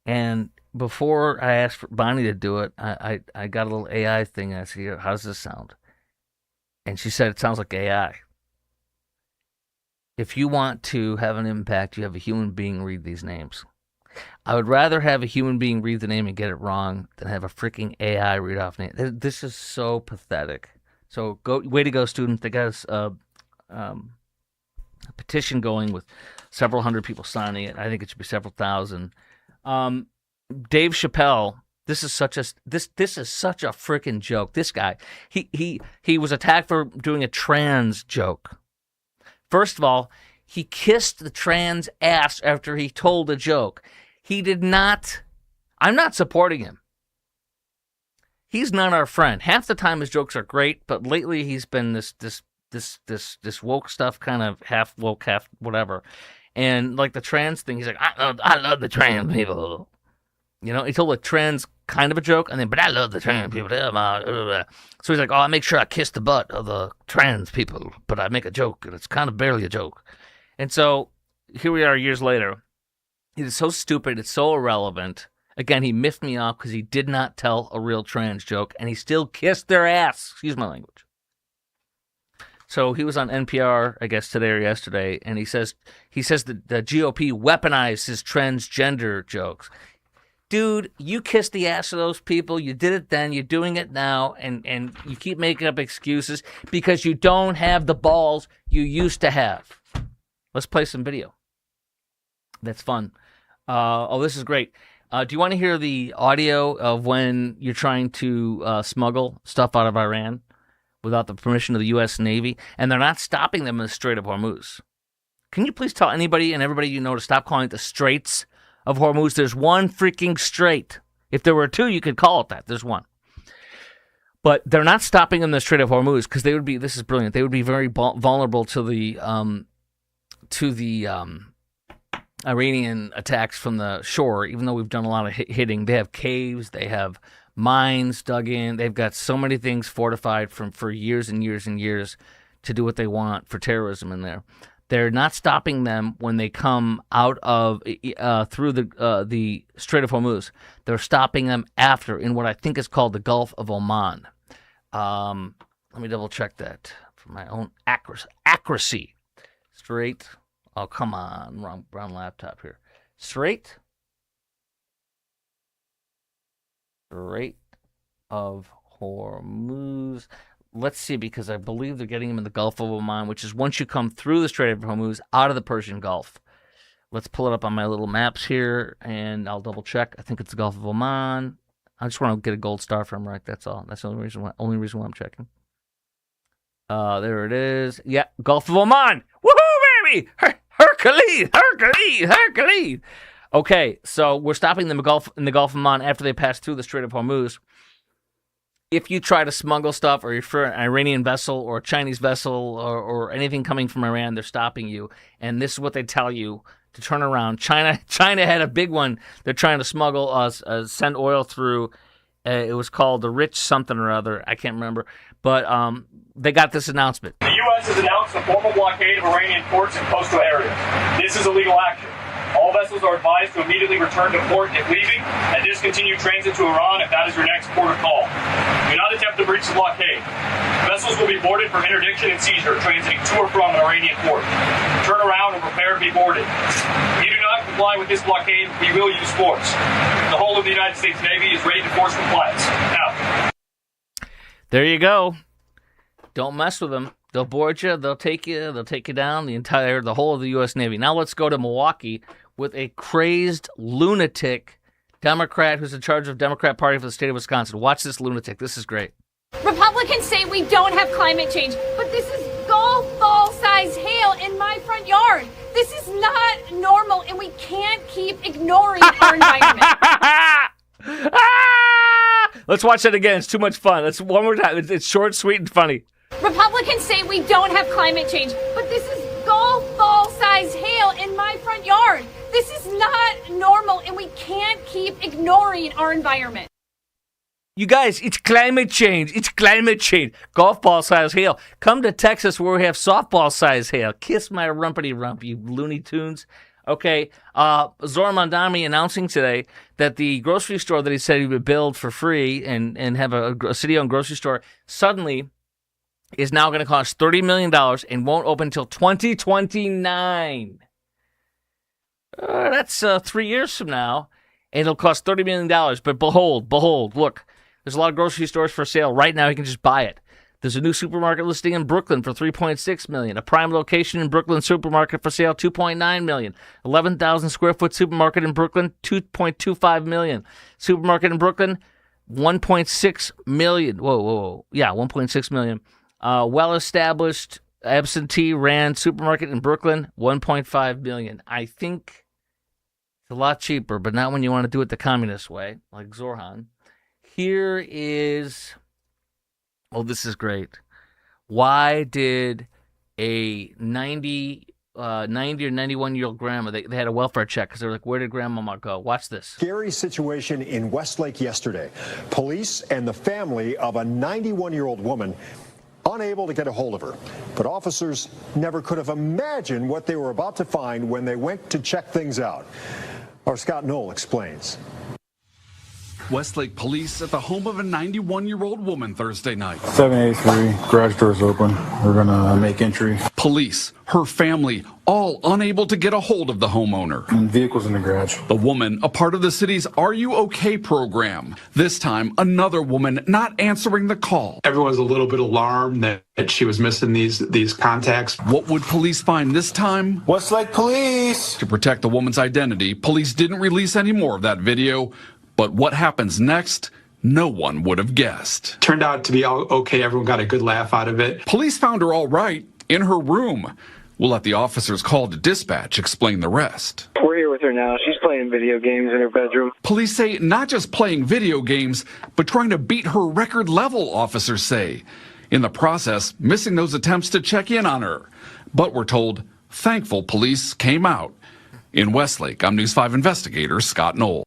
And before I asked for Bonnie to do it, I got a little AI thing. I said, how does this sound? And she said, it sounds like AI. If you want to have an impact, you have a human being read these names. I would rather have a human being read the name and get it wrong than have a freaking AI read off name. This is so pathetic. So way to go, student. They got a petition going with several hundred people signing it. I think it should be several thousand. Dave Chappelle. This is such a freaking joke. This guy, he was attacked for doing a trans joke. First of all, he kissed the trans ass after he told a joke. He did not. I'm not supporting him. He's not our friend. Half the time his jokes are great, but lately he's been this woke stuff, kind of half woke, half whatever. And like the trans thing, he's like, I love the trans people. You know, he told a trans kind of a joke, and then, but I love the trans people. So he's like, I make sure I kiss the butt of the trans people, but I make a joke, and it's kind of barely a joke. And so here we are years later. It is so stupid. It's so irrelevant. Again, he miffed me off because he did not tell a real trans joke, and he still kissed their ass. Excuse my language. So he was on NPR, I guess, today or yesterday, and he says that the GOP weaponized his transgender jokes. Dude, you kissed the ass of those people. You did it then. You're doing it now, and you keep making up excuses because you don't have the balls you used to have. Let's play some video. That's fun. This is great. Do you want to hear the audio of when you're trying to smuggle stuff out of Iran without the permission of the U.S. Navy, and they're not stopping them in the Strait of Hormuz? Can you please tell anybody and everybody you know to stop calling it the Straits of Hormuz? There's one freaking strait. If there were two, you could call it that. There's one. But they're not stopping in the Strait of Hormuz because they would be, this is brilliant, they would be very vulnerable to the Iranian attacks from the shore, even though we've done a lot of hitting. They have caves, they have mines dug in, they've got so many things fortified for years and years and years to do what they want for terrorism in there. They're not stopping them when they come out of through the Strait of Hormuz. They're stopping them after in what I think is called the Gulf of Oman. Let me double check that for my own accuracy. Strait. Oh, come on. Wrong laptop here. Strait of Hormuz. Let's see, because I believe they're getting them in the Gulf of Oman, which is once you come through the Strait of Hormuz out of the Persian Gulf. Let's pull it up on my little maps here, and I'll double check. I think it's the Gulf of Oman. I just want to get a gold star from right. That's all. That's the only reason why I'm checking. There it is. Yeah, Gulf of Oman. Woohoo, baby! Hercules! Okay, so we're stopping them in the Gulf of Oman after they pass through the Strait of Hormuz. If you try to smuggle stuff, or if you're an Iranian vessel or a Chinese vessel or anything coming from Iran, they're stopping you. And this is what they tell you to turn around. China had a big one. They're trying to smuggle us, send oil through. It was called the Rich something or other. I can't remember. But they got this announcement. The U.S. has announced a formal blockade of Iranian ports and coastal areas. This is illegal action. All vessels are advised to immediately return to port if leaving and discontinue transit to Iran if that is your next port of call. Do not attempt to breach the blockade. Vessels will be boarded for interdiction and seizure transiting to or from an Iranian port. Turn around and prepare to be boarded. If you do not comply with this blockade, we will use force. The whole of the United States Navy is ready to force compliance. Now. There you go. Don't mess with them. They'll board you. They'll take you down. The whole of the U.S. Navy. Now let's go to Milwaukee with a crazed lunatic Democrat who's in charge of the Democrat Party for the state of Wisconsin. Watch this lunatic. This is great. Republicans say we don't have climate change, but this is golf ball sized hail in my front yard. This is not normal, and we can't keep ignoring our environment. Let's watch that again. It's too much fun. Let's one more time. It's short, sweet, and funny. Republicans say we don't have climate change, but this is golf ball sized hail in my front yard. This is not normal, and we can't keep ignoring our environment. You guys, it's climate change. It's climate change. Golf ball size hail. Come to Texas where we have softball size hail. Kiss my rumpity rump, you Looney Tunes. Okay, Zohar Mamdani announcing today that the grocery store that he said he would build for free and have a city-owned grocery store suddenly is now going to cost $30 million and won't open until 2029. That's 3 years from now, and it'll cost $30 million. But behold, look, there's a lot of grocery stores for sale right now. You can just buy it. There's a new supermarket listing in Brooklyn for $3.6 million. A prime location in Brooklyn supermarket for sale, $2.9 million. 11,000 square foot supermarket in Brooklyn, $2.25 million. Supermarket in Brooklyn, $1.6 million. Whoa. Yeah, $1.6 million. Well-established absentee ran supermarket in Brooklyn, $1.5 million. I think it's a lot cheaper, but not when you want to do it the communist way, like Zorhan. Here is, this is great. Why did a 90 or 91-year-old grandma, they had a welfare check because they were like, where did grandmama go? Watch this. Scary situation in Westlake yesterday. Police and the family of a 91-year-old woman unable to get a hold of her. But officers never could have imagined what they were about to find when they went to check things out. Our Scott Knoll explains. Westlake police at the home of a 91-year-old woman Thursday night. 783, garage doors open. We're gonna make entry. Police, her family, all unable to get a hold of the homeowner. And vehicles in the garage. The woman, a part of the city's Are You OK program. This time, another woman not answering the call. Everyone's a little bit alarmed that she was missing these contacts. What would police find this time? Westlake police! To protect the woman's identity, police didn't release any more of that video. But what happens next, no one would have guessed. Turned out to be all okay. Everyone got a good laugh out of it. Police found her all right in her room. We'll let the officers called to dispatch explain the rest. We're here with her now. She's playing video games in her bedroom. Police say not just playing video games, but trying to beat her record level, officers say. In the process, missing those attempts to check in on her. But we're told thankful police came out. In Westlake, I'm News 5 investigator Scott Knoll.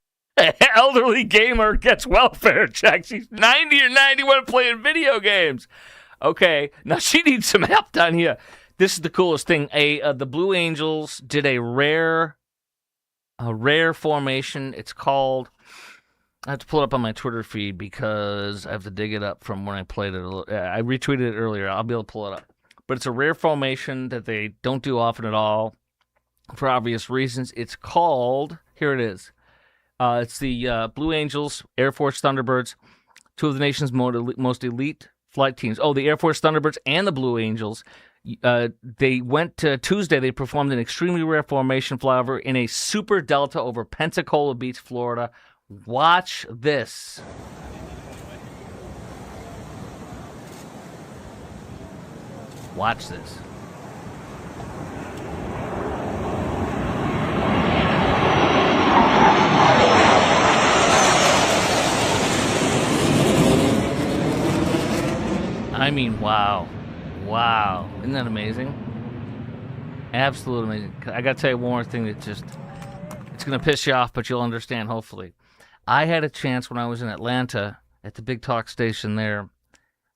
Elderly gamer gets welfare check. She's 90 or 91 playing video games. Okay, now she needs some help down here. This is the coolest thing. The Blue Angels did a rare formation. It's called, I have to pull it up on my Twitter feed because I have to dig it up from when I played it. I retweeted it earlier. I'll be able to pull it up. But it's a rare formation that they don't do often at all for obvious reasons. It's called, here it is. It's the Blue Angels, Air Force Thunderbirds, two of the nation's most elite flight teams. Oh, the Air Force Thunderbirds and the Blue Angels. They went to Tuesday. They performed an extremely rare formation flyover in a Super Delta over Pensacola Beach, Florida. Watch this. Watch this. I mean, wow. Wow. Isn't that amazing? Absolutely amazing. I got to tell you one more thing that just, it's going to piss you off, but you'll understand, hopefully. I had a chance when I was in Atlanta at the Big Talk station there.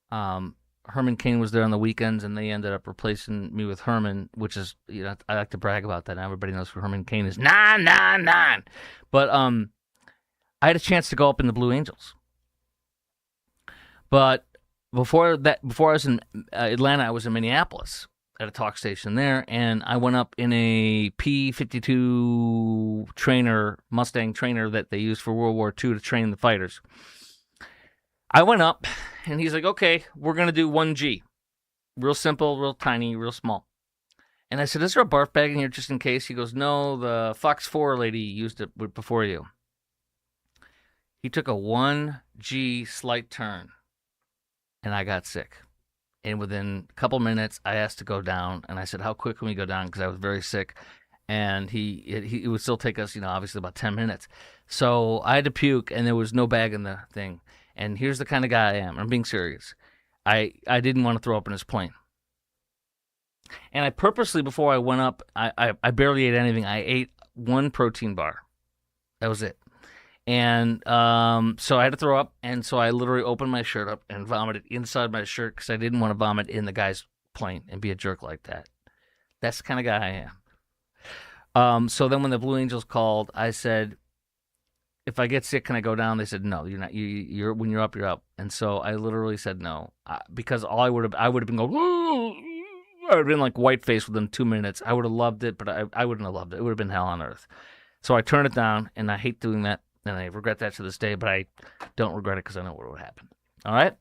Herman Cain was there on the weekends, and they ended up replacing me with Herman, which is, you know, I like to brag about that. Now everybody knows who Herman Cain is. 999. But I had a chance to go up in the Blue Angels. But before I was in Atlanta, I was in Minneapolis at a talk station there, and I went up in a P-52 trainer, Mustang trainer that they used for World War II to train the fighters. I went up, and he's like, okay, we're going to do 1G. Real simple, real tiny, real small. And I said, is there a barf bag in here just in case? He goes, no, the Fox 4 lady used it before you. He took a 1G slight turn. and I got sick. And within a couple minutes, I asked to go down, and I said, "How quick can we go down?" Because I was very sick, and it would still take us, obviously about 10 minutes. So I had to puke, and there was no bag in the thing. And here's the kind of guy I am. I'm being serious. I didn't want to throw up in his plane. And I purposely, before I went up, I barely ate anything. I ate one protein bar. That was it. And so I had to throw up, and so I literally opened my shirt up and vomited inside my shirt because I didn't want to vomit in the guy's plane and be a jerk like that. That's the kind of guy I am. So then when the Blue Angels called, I said, if I get sick, can I go down? They said, no, you're not. You're when you're up, you're up. And so I literally said no, because I would have been going, I would have been like white face within 2 minutes. I would have loved it, but I wouldn't have loved it. It would have been hell on earth. So I turned it down, and I hate doing that, and I regret that to this day, but I don't regret it because I know what would happen. All right?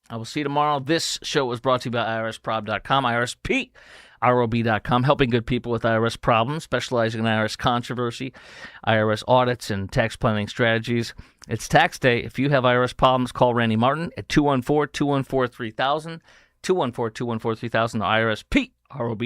I will see you tomorrow. This show was brought to you by IRSprob.com, IRSPROB.com, helping good people with IRS problems, specializing in IRS controversy, IRS audits, and tax planning strategies. It's tax day. If you have IRS problems, call Randy Martin at 214-214-3000, 214-214-3000, IRSPROB.